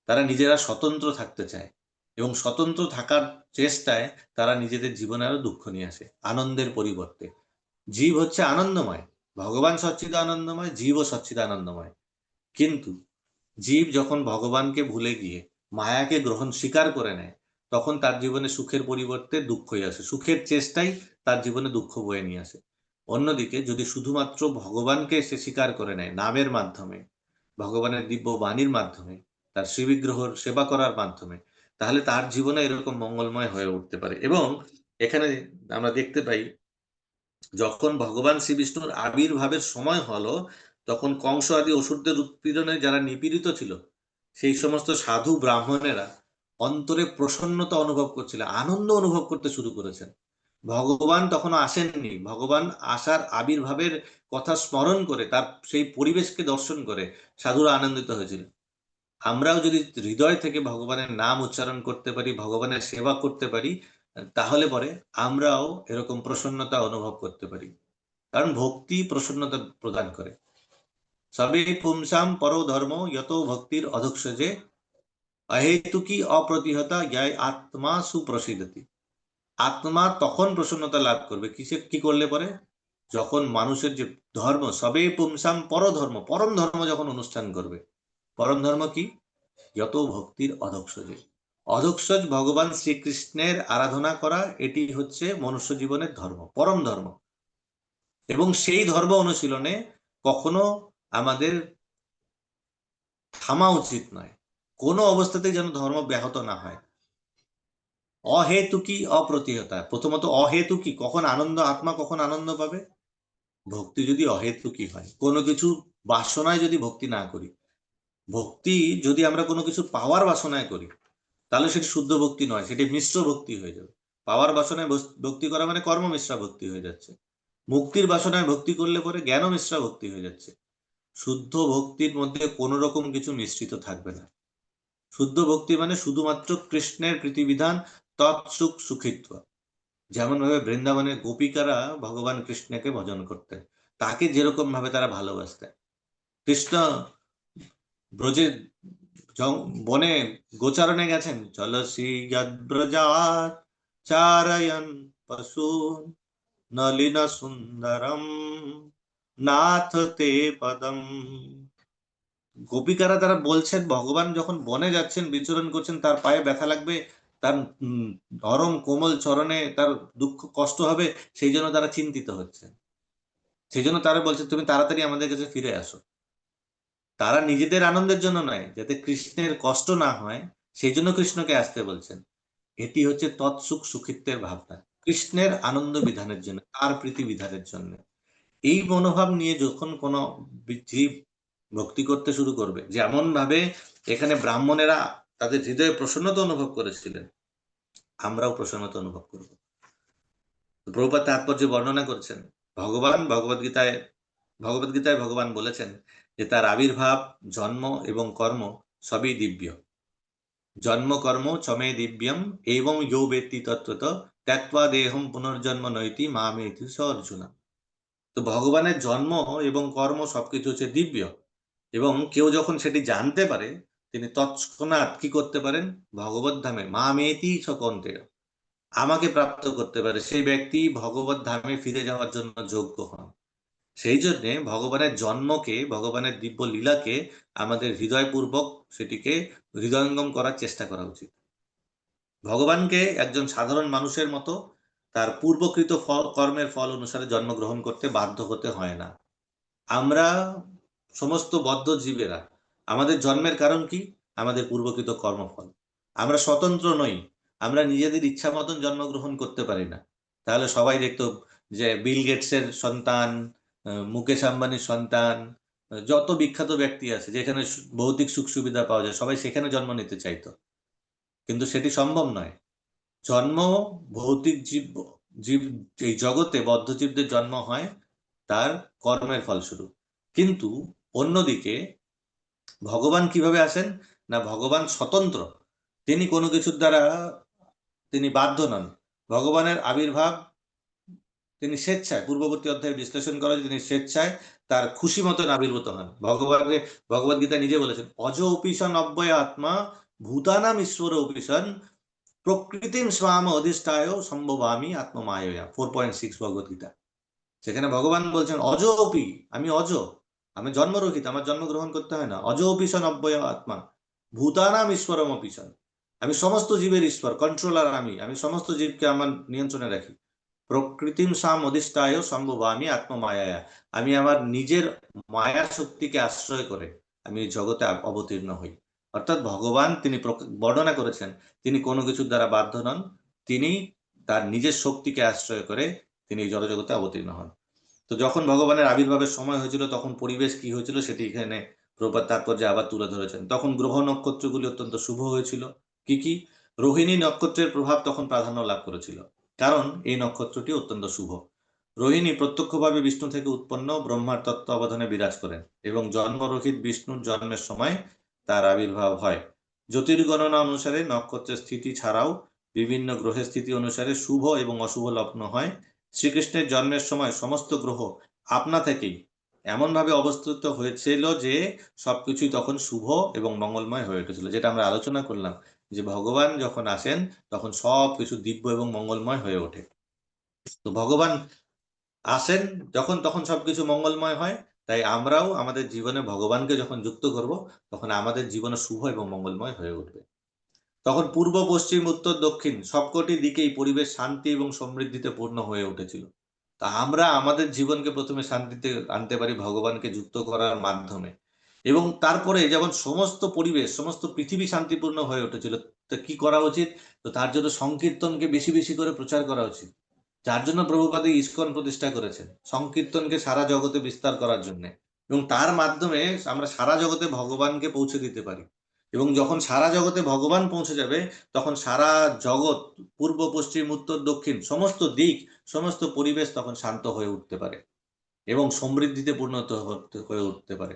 তারা নিজেরা স্বতন্ত্র থাকতে চায়, এবং স্বতন্ত্র থাকার চেষ্টায় তারা নিজেদের জীবনে আরো দুঃখ নিয়ে আসে আনন্দের পরিবর্তে। জীব হচ্ছে আনন্দময়, ভগবান সচ্চিদ আনন্দময়, জীবও সচ্চিদ আনন্দময়। কিন্তু জীব যখন ভগবানকে ভুলে গিয়ে মায়াকে গ্রহণ স্বীকার করে নেয়, তখন তার জীবনে সুখের পরিবর্তে দুঃখই আসে, সুখের চেষ্টাই তার জীবনে দুঃখ বয়ে নিয়ে আসে। অন্যদিকে যদি শুধুমাত্র ভগবানকে সে স্বীকার করে নেয় নামের মাধ্যমে, ভগবানের দিব্য বাণীর মাধ্যমে, তার শ্রীবিগ্রহর সেবা করার মাধ্যমে, তাহলে তার জীবনে এরকম মঙ্গলময় হয়ে উঠতে পারে। এবং এখানে আমরা দেখতে পাই, যখন ভগবান শ্রীবিষ্ণুর আবির্ভাবের সময় হলো, তখন কংস আদি অসুরদের উৎপীড়নে যারা নিপীড়িত ছিল, সেই সমস্ত সাধু ব্রাহ্মণেরা অন্তরে প্রসন্নতা অনুভব করছিল, আনন্দ অনুভব করতে শুরু করেছেন। ভগবান তখনও আসেননি, ভগবান আসার আবির্ভাবের কথা স্মরণ করে, তার সেই পরিবেশকে দর্শন করে সাধুরা আনন্দিত হয়েছিল। আমরাও যদি হৃদয় থেকে ভগবানের নাম উচ্চারণ করতে পারি, ভগবানের সেবা করতে পারি, তাহলে পরে আমরাও এরকম প্রসন্নতা অনুভব করতে পারি। কারণ ভক্তি প্রসন্নতা প্রদান করে। সবে পুংসাম পরো ধর্ম যত ভক্তির অধক্ষজে অহেতুকি অপ্রতিহতা জ্ঞায় আত্মা সুপ্রসিদ্ধতি। আত্মা তখন প্রসন্নতা লাভ করবে কিসে, কি করলে পরে? যখন মানুষের যে ধর্ম, সবে পুংসাম পরধর্ম, পরম ধর্ম যখন অনুষ্ঠান করবে। পরম ধর্ম কি? যত ভক্তির অধক্ষজে, অধক্ষজ ভগবান শ্রীকৃষ্ণের আরাধনা করা, এটি হচ্ছে মনুষ্য জীবনের ধর্ম, পরম ধর্ম। এবং সেই ধর্ম অনুশীলনে কখনো আমাদের থামা উচিত নয়, কোনো অবস্থাতেই যেন ধর্ম ব্যাহত না হয়। অহেতুকি অপ্রতিহতা, প্রথমত অহেতুকি, কখন আনন্দ, আত্মা কখন আনন্দ পাবে? ভক্তি যদি অহেতুকী হয়, কোনো কিছু বাসনায় যদি ভক্তি না করি, ভক্তি যদি আমরা কোনো কিছু পাওয়ার বাসনায় করি, তাহলে সেটি শুদ্ধ ভক্তি নয়, সেটি মিশ্র ভক্তি হয়ে যাবে। পাওয়ার বাসনায় ভক্তি করা মানে কর্ম মিশ্রা ভক্তি হয়ে যাচ্ছে। মুক্তির বাসনায় ভক্তি করলে পরে জ্ঞান মিশ্রা ভক্তি হয়ে যাচ্ছে। শুদ্ধ ভক্তির মধ্যে কোনো রকম কিছু মিশ্রিত থাকবে না। শুদ্ধ ভক্তি মানে শুধুমাত্র কৃষ্ণের প্রীতিবিধান, তৎসুখ সুখিত্ব। যেমন ভাবে বৃন্দাবনের গোপিকারা ভগবান কৃষ্ণকে ভজন করতেন, তাকে যেরকম ভাবে তারা ভালোবাসতেন। কৃষ্ণ ব্রজে বনে গোচারণে গেছেন, চলসি যদ্ব্রজাত চারয়ন পশুন নলিন সুন্দরম নাথ তে পদম। গোপিকারা তারা বলছেন ভগবান যখন বনে যাচ্ছেন, বিচরণ করছেন, তার পায়ে ব্যথা লাগবে, তার নরম কোমল চরণে তার দুঃখ কষ্ট হবে, সেই জন্য তারা চিন্তিত হচ্ছে। সেই জন্য তারা বলছে তুমি তাড়াতাড়ি আমাদের কাছে ফিরে আসো। তারা নিজেদের আনন্দের জন্য নয়, যাতে কৃষ্ণের কষ্ট না হয় সেই জন্য কৃষ্ণকে আসতে বলছেন। এটি হচ্ছে তৎসুখ সুখিত্বের ভাবনা, কৃষ্ণের আনন্দ বিধানের জন্য, তার প্রীতি বিধানের জন্য। এই মনোভাব নিয়ে যখন কোনো জীব ভক্তি করতে শুরু করবে, যেমন ভাবে এখানে ব্রাহ্মণেরা তাদের হৃদয়ে প্রসন্নতা অনুভব করেছিলেন, আমরাও প্রসন্নতা অনুভব করব। প্রভুপাদ তাৎপর্য বর্ণনা করছেন, ভগবদ্গীতায় ভগবান বলেছেন যে তার আবির্ভাব, জন্ম এবং কর্ম সবই দিব্য। জন্ম কর্ম চমে দিব্যম এবং ইয়ো বেত্তি তত্ত্বত ত্যক্ত্বা দেহম পুনর্জন্ম নৈতি মামেতি স অর্জুন। তো ভগবানের জন্ম এবং কর্ম সবকিছু হচ্ছে দিব্য, এবং কেউ যখন সেটি জানতে পারে, তিনি তৎক্ষণাৎ কি করতে পারেন, ভগবত ধামে মামেতি স কৌন্তেয়, আমাকে প্রাপ্ত করতে পারে, সেই ব্যক্তি ভগবত ধামে ফিরে যাওয়ার জন্য যোগ্য হন। সেই জন্যে ভগবানের জন্মকে, ভগবানের দিব্য লীলাকে আমাদের হৃদয়পূর্বক সেটিকে হৃদয়ঙ্গম করার চেষ্টা করা উচিত। ভগবানকে একজন সাধারণ মানুষের মতো তার পূর্বকৃত কর্মের ফল অনুসারে জন্মগ্রহণ করতে বাধ্য হতে হয় না। আমরা সমস্ত বদ্ধ জীবেরা, আমাদের জন্মের কারণ কি, আমাদের পূর্বকৃত কর্মফল। আমরা স্বতন্ত্র নই, আমরা নিজেদের ইচ্ছা মতন জন্মগ্রহণ করতে পারি না। তাহলে সবাই দেখতো যে বিল গেটসের সন্তান, মুকেশ আম্বানির সন্তান, যত বিখ্যাত ব্যক্তি আছে যেখানে ভৌতিক সুখ সুবিধা পাওয়া যায়, সবাই সেখানে জন্ম নিতে চাইতো, কিন্তু সেটি সম্ভব নয়। জন্ম ভৌতিক জীব জীব এই জগতে বদ্ধ জীবদের জন্ম হয় তার কর্মের ফলস্বরূপ। কিন্তু অন্যদিকে ভগবান কিভাবে আসেন, না ভগবান স্বতন্ত্র, তিনি কোনো কিছুর দ্বারা তিনি বাধ্য নন। ভগবানের আবির্ভাব তিনি স্বেচ্ছায়, পূর্ববর্তী অধ্যায়ে বিশ্লেষণ করা, তিনি স্বেচ্ছায় তার খুশি মতন আবির্ভূত হন। ভগবদ গীতা নিজে বলেছেন, অজ অপিশন অব্যয় আত্মা ভূতানাম ঈশ্বর অপিশন প্রকৃতিম স্বাম অধিষ্ঠায় সম্ভবামি আত্মমায়া। 4.6 ভগবদ গীতা। সেখানে ভগবান বলছেন অজ অপি, আমি অজ, আমি জন্মরহিত, আমার জন্মগ্রহণ করতে হয় না। অজ অপিশন অব্যয় আত্মা ভূতানাম ঈশ্বরম অপিশন, আমি সমস্ত জীবের ঈশ্বর, কন্ট্রোলার আমি সমস্ত জীবকে আমার নিয়ন্ত্রণে রাখি। প্রকৃতিম সাম অধিষ্ঠায় সম্ভবামি আত্মমায়া, আমি আমার নিজের মায়া শক্তিকে আশ্রয় করে আমি জগতে অবতীর্ণ হই। অর্থাৎ ভগবান তিনি বর্ণনা করেছেন, তিনি কোনো কিছুর দ্বারা বাধ্য নন, তিনি তার নিজের শক্তিকে আশ্রয় করে তিনি জড়জগতে অবতীর্ণ হন। তো যখন ভগবানের আবির্ভাবের সময় হয়েছিল, তখন পরিবেশ কি হয়েছিল সেটি এখানে প্রভুপাদ তাৎপর্যে আবার তুলে ধরেছেন। তখন গ্রহ নক্ষত্রগুলি অত্যন্ত শুভ হয়েছিল। কি রোহিণী নক্ষত্রের প্রভাব তখন প্রাধান্য লাভ করেছিল, কারণ এই নক্ষত্রটি অত্যন্ত শুভ। রোহিণী প্রত্যক্ষভাবে বিষ্ণু থেকে উৎপন্ন ব্রহ্মার তত্ত্ব অবধানে বিরাজ করেন, এবং জন্মরহিত বিষ্ণুর জন্মের সময় তার আবির্ভাব হয়। জ্যোতির্গণনা অনুসারে নক্ষত্রের স্থিতি ছাড়াও বিভিন্ন গ্রহের স্থিতি অনুসারে শুভ এবং অশুভ লগ্ন হয়। শ্রীকৃষ্ণের জন্মের সময় সমস্ত গ্রহ আপনা থেকেই এমনভাবে অবস্থিত হয়েছিল যে সবকিছুই তখন শুভ এবং মঙ্গলময় হয়ে উঠেছিল, যেটা আমরা আলোচনা করলাম যে ভগবান যখন আসেন তখন সব কিছু দিব্য এবং মঙ্গলময় হয়ে ওঠে। তো ভগবান আসেন যখন, তখন সবকিছু মঙ্গলময় হয়। তাই আমরাও আমাদের জীবনে ভগবানকে যখন যুক্ত করব, তখন আমাদের জীবনে শুভ এবং মঙ্গলময় হয়ে উঠবে। তখন পূর্ব পশ্চিম উত্তর দক্ষিণ সবকটি দিকেই পরিবেশ শান্তি এবং সমৃদ্ধিতে পূর্ণ হয়ে উঠেছিল। তা আমরা আমাদের জীবনকে প্রথমে শান্তিতে আনতে পারি ভগবানকে যুক্ত করার মাধ্যমে, এবং তারপরে যখন সমস্ত পরিবেশ, সমস্ত পৃথিবী শান্তিপূর্ণ হয়ে উঠেছিল, তো কি করা উচিত, তো তার জন্য সংকীর্তনকে বেশি বেশি করে প্রচার করা উচিত। যার জন্য প্রভুপাদ ইসকন প্রতিষ্ঠা করেছেন, সংকীর্তনকে সারা জগতে বিস্তার করার জন্য, এবং তার মাধ্যমে আমরা সারা জগতে ভগবানকে পৌঁছে দিতে পারি। এবং যখন সারা জগতে ভগবান পৌঁছে যাবে, তখন সারা জগৎ, পূর্ব পশ্চিম উত্তর দক্ষিণ সমস্ত দিক, সমস্ত পরিবেশ তখন শান্ত হয়ে উঠতে পারে এবং সমৃদ্ধিতে পূর্ণত হয়ে উঠতে পারে।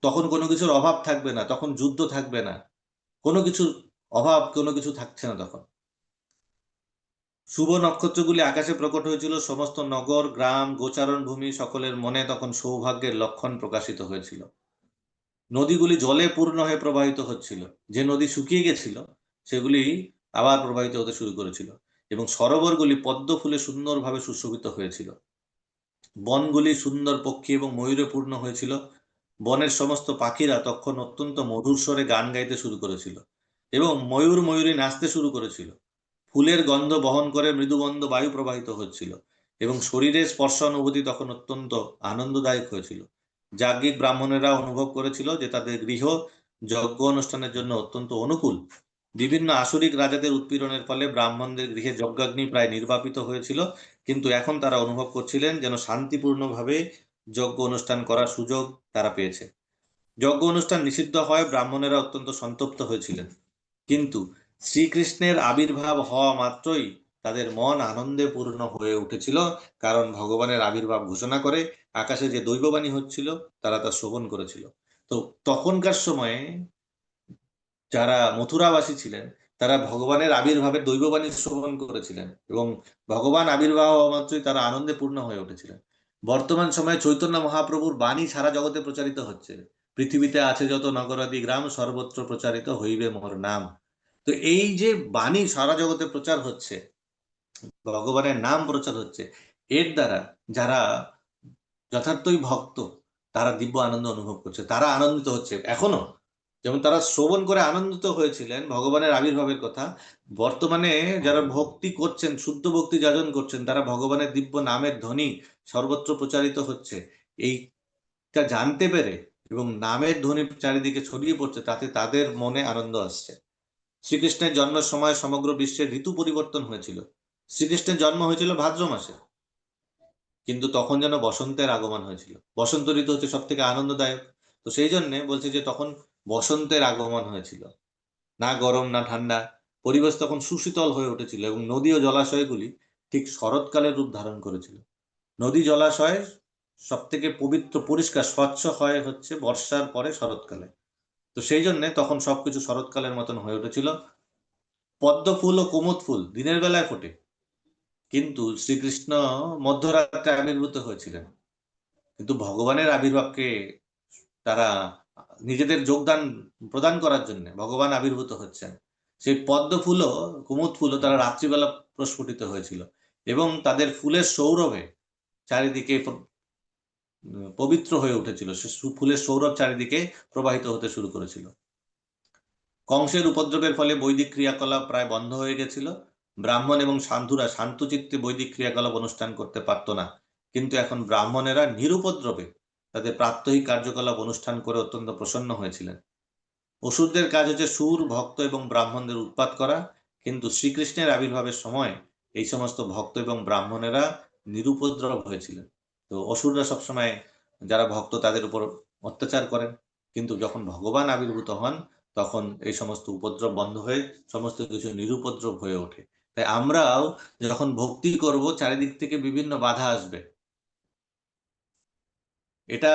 তখন কোনো কিছুর অভাব থাকবে না, তখন যুদ্ধ থাকবে না, কোনো কিছুর অভাব, কোনো কিছু থাকছে না তখন। শুভ নক্ষত্রগুলি আকাশে প্রকট হয়েছিল, সমস্ত নগর গ্রাম গোচারণ ভূমি সকলের মনে তখন সৌভাগ্যের লক্ষণ প্রকাশিত হয়েছিল। নদীগুলি জলে পূর্ণ হয়ে প্রবাহিত হচ্ছিল, যে নদী শুকিয়ে গেছিল সেগুলি আবার প্রবাহিত হতে শুরু করেছিল, এবং সরোবরগুলি পদ্ম ফুলে সুন্দরভাবে সুশোভিত হয়েছিল। বনগুলি সুন্দর পক্ষী এবং ময়ূরে পূর্ণ হয়েছিল। বনের সমস্ত পাখিরা তখন অত্যন্ত মধুর স্বরে গান গাইতে শুরু করেছিল, এবং ময়ূর ময়ূরী নাচতে শুরু করেছিল। ফুলের গন্ধ বহন করে মৃদুগন্ধ বায়ু প্রবাহিত হচ্ছিল, এবং শরীরের স্পর্শ অনুভূতি তখন অত্যন্ত আনন্দদায়ক হয়েছিল। যাজ্ঞিক ব্রাহ্মণেরা অনুভব করেছিল যে তাদের গৃহ যজ্ঞ অনুষ্ঠানের জন্য অত্যন্ত অনুকূল। বিভিন্ন আসরিক রাজাদের উৎপীড়নের ফলে ব্রাহ্মণদের গৃহে যজ্ঞাগ্নি প্রায় নির্বাপিত হয়েছিল, কিন্তু এখন তারা অনুভব করছিলেন যেন শান্তিপূর্ণভাবে যজ্ঞ অনুষ্ঠান করার সুযোগ তারা পেয়েছে। যজ্ঞ অনুষ্ঠান নিষিদ্ধ হয় ব্রাহ্মণেরা অত্যন্ত সন্তপ্ত হয়েছিলেন, কিন্তু শ্রীকৃষ্ণের আবির্ভাব হওয়া মাত্রই তাদের মন আনন্দে পূর্ণ হয়ে উঠেছিল, কারণ ভগবানের আবির্ভাব ঘোষণা করে আকাশে যে দৈববাণী হচ্ছিল তারা তা শ্রবণ করেছিল। তো তখনকার সময়ে যারা মথুরাবাসী ছিলেন, তারা ভগবানের আবির্ভাবের দৈববাণী শ্রবণ করেছিলেন, এবং ভগবান আবির্ভাব হওয়া মাত্রই তারা আনন্দে পূর্ণ হয়ে উঠেছিলেন। বর্তমান সময়ে চৈতন্য মহাপ্রভুর বাণী সারা জগতে প্রচারিত হচ্ছে। পৃথিবীতে আছে যত নগরাদি গ্রাম, সর্বত্র প্রচারিত হইবে মোর নাম। তো এই যে বাণী সারা জগতে প্রচার হচ্ছে, ভগবানের নাম প্রচার হচ্ছে, এর দ্বারা যারা যথার্থই ভক্ত তারা দিব্য আনন্দ অনুভব করছে, তারা আনন্দিত হচ্ছে এখনো। যেমন তারা শ্রবণ করে আনন্দিত হয়েছিলেন ভগবানের আবির্ভাবের কথা, বর্তমানে যারা ভক্তি করছেন, শুদ্ধ ভক্তি যাজন করছেন, তারা ভগবানের দিব্য নামের ধ্বনি সর্বত্র প্রচারিত হচ্ছে, এইটা জানতে পেরে এবং নামের ধ্বনি চারিদিকে ছড়িয়ে পড়ছে, তাতে তাদের মনে আনন্দ আসছে। শ্রীকৃষ্ণের জন্মের সময় সমগ্র বিশ্বের ঋতু পরিবর্তন হয়েছিল। শ্রীকৃষ্ণের জন্ম হয়েছিল ভাদ্র মাসে, কিন্তু তখন যেন বসন্তের আগমন হয়েছিল। বসন্ত ঋতু হচ্ছে সব থেকে আনন্দদায়ক। তো সেই জন্য বলছে যে তখন বসন্তের আগমন হয়েছিল, না গরম না ঠান্ডা, পরিবেশ তখন সুশীতল হয়ে উঠেছিল, এবং নদী ও জলাশয়গুলি ঠিক শরৎকালের রূপ ধারণ করেছিল। নদী জলাশয় সব থেকে পবিত্র পরিষ্কার স্বচ্ছ হয় হচ্ছে বর্ষার পরে শরৎকালে। তো সেই জন্য তখন সবকিছু শরৎকালের মতন হয়ে উঠেছিল। পদ্ম ফুল ও কুমুদ ফুল দিনের বেলায় ফোটে, কিন্তু শ্রীকৃষ্ণ মধ্যরাত্রে আবির্ভূত হয়েছিলেন, কিন্তু ভগবানের আবির্ভাবকে তারা নিজেদের যোগদান প্রদান করার জন্য ভগবান আবির্ভূত হচ্ছেন। সেই পদ্ম ফুলও কুমুদ ফুলও তারা রাত্রিবেলা প্রস্ফুটিত হয়েছিল, এবং তাদের ফুলের সৌরভে চারিদিকে পবিত্র হয়ে উঠেছিল। সে ফুলের সৌরভ চারিদিকে প্রবাহিত হতে শুরু করেছিল। কংসের উপদ্রবের ফলে বৈদিক ক্রিয়াকলাপ প্রায় বন্ধ হয়ে গেছিল। ব্রাহ্মণ এবং সাধুরা শান্তচিত্তে বৈদিক ক্রিয়াকলাপ অনুষ্ঠান করতে পারত না, কিন্তু এখন ব্রাহ্মণেরা নিরুপদ্রবে তাদের প্রাত্যহিক কার্যকলাপ অনুষ্ঠান করে অত্যন্ত প্রসন্ন হয়েছিলেন। অসুরদের কাজ হচ্ছে সুর ভক্ত এবং ব্রাহ্মণদের উৎপাত করা, কিন্তু শ্রীকৃষ্ণের আবির্ভাবের সময় এই সমস্ত ভক্ত এবং ব্রাহ্মণেরা নিরুপদ্রব হয়েছিলেন। তো অসুররা সবসময় যারা ভক্ত তাদের উপর অত্যাচার করেন, কিন্তু যখন ভগবান আবির্ভূত হন তখন এই সমস্ত উপদ্রব বন্ধ হয়ে সমস্ত কিছু নিরুপদ্রব হয়ে ওঠে। তাই আমরাও যখন ভক্তি করব চারিদিক থেকে বিভিন্ন বাধা আসবে। এটা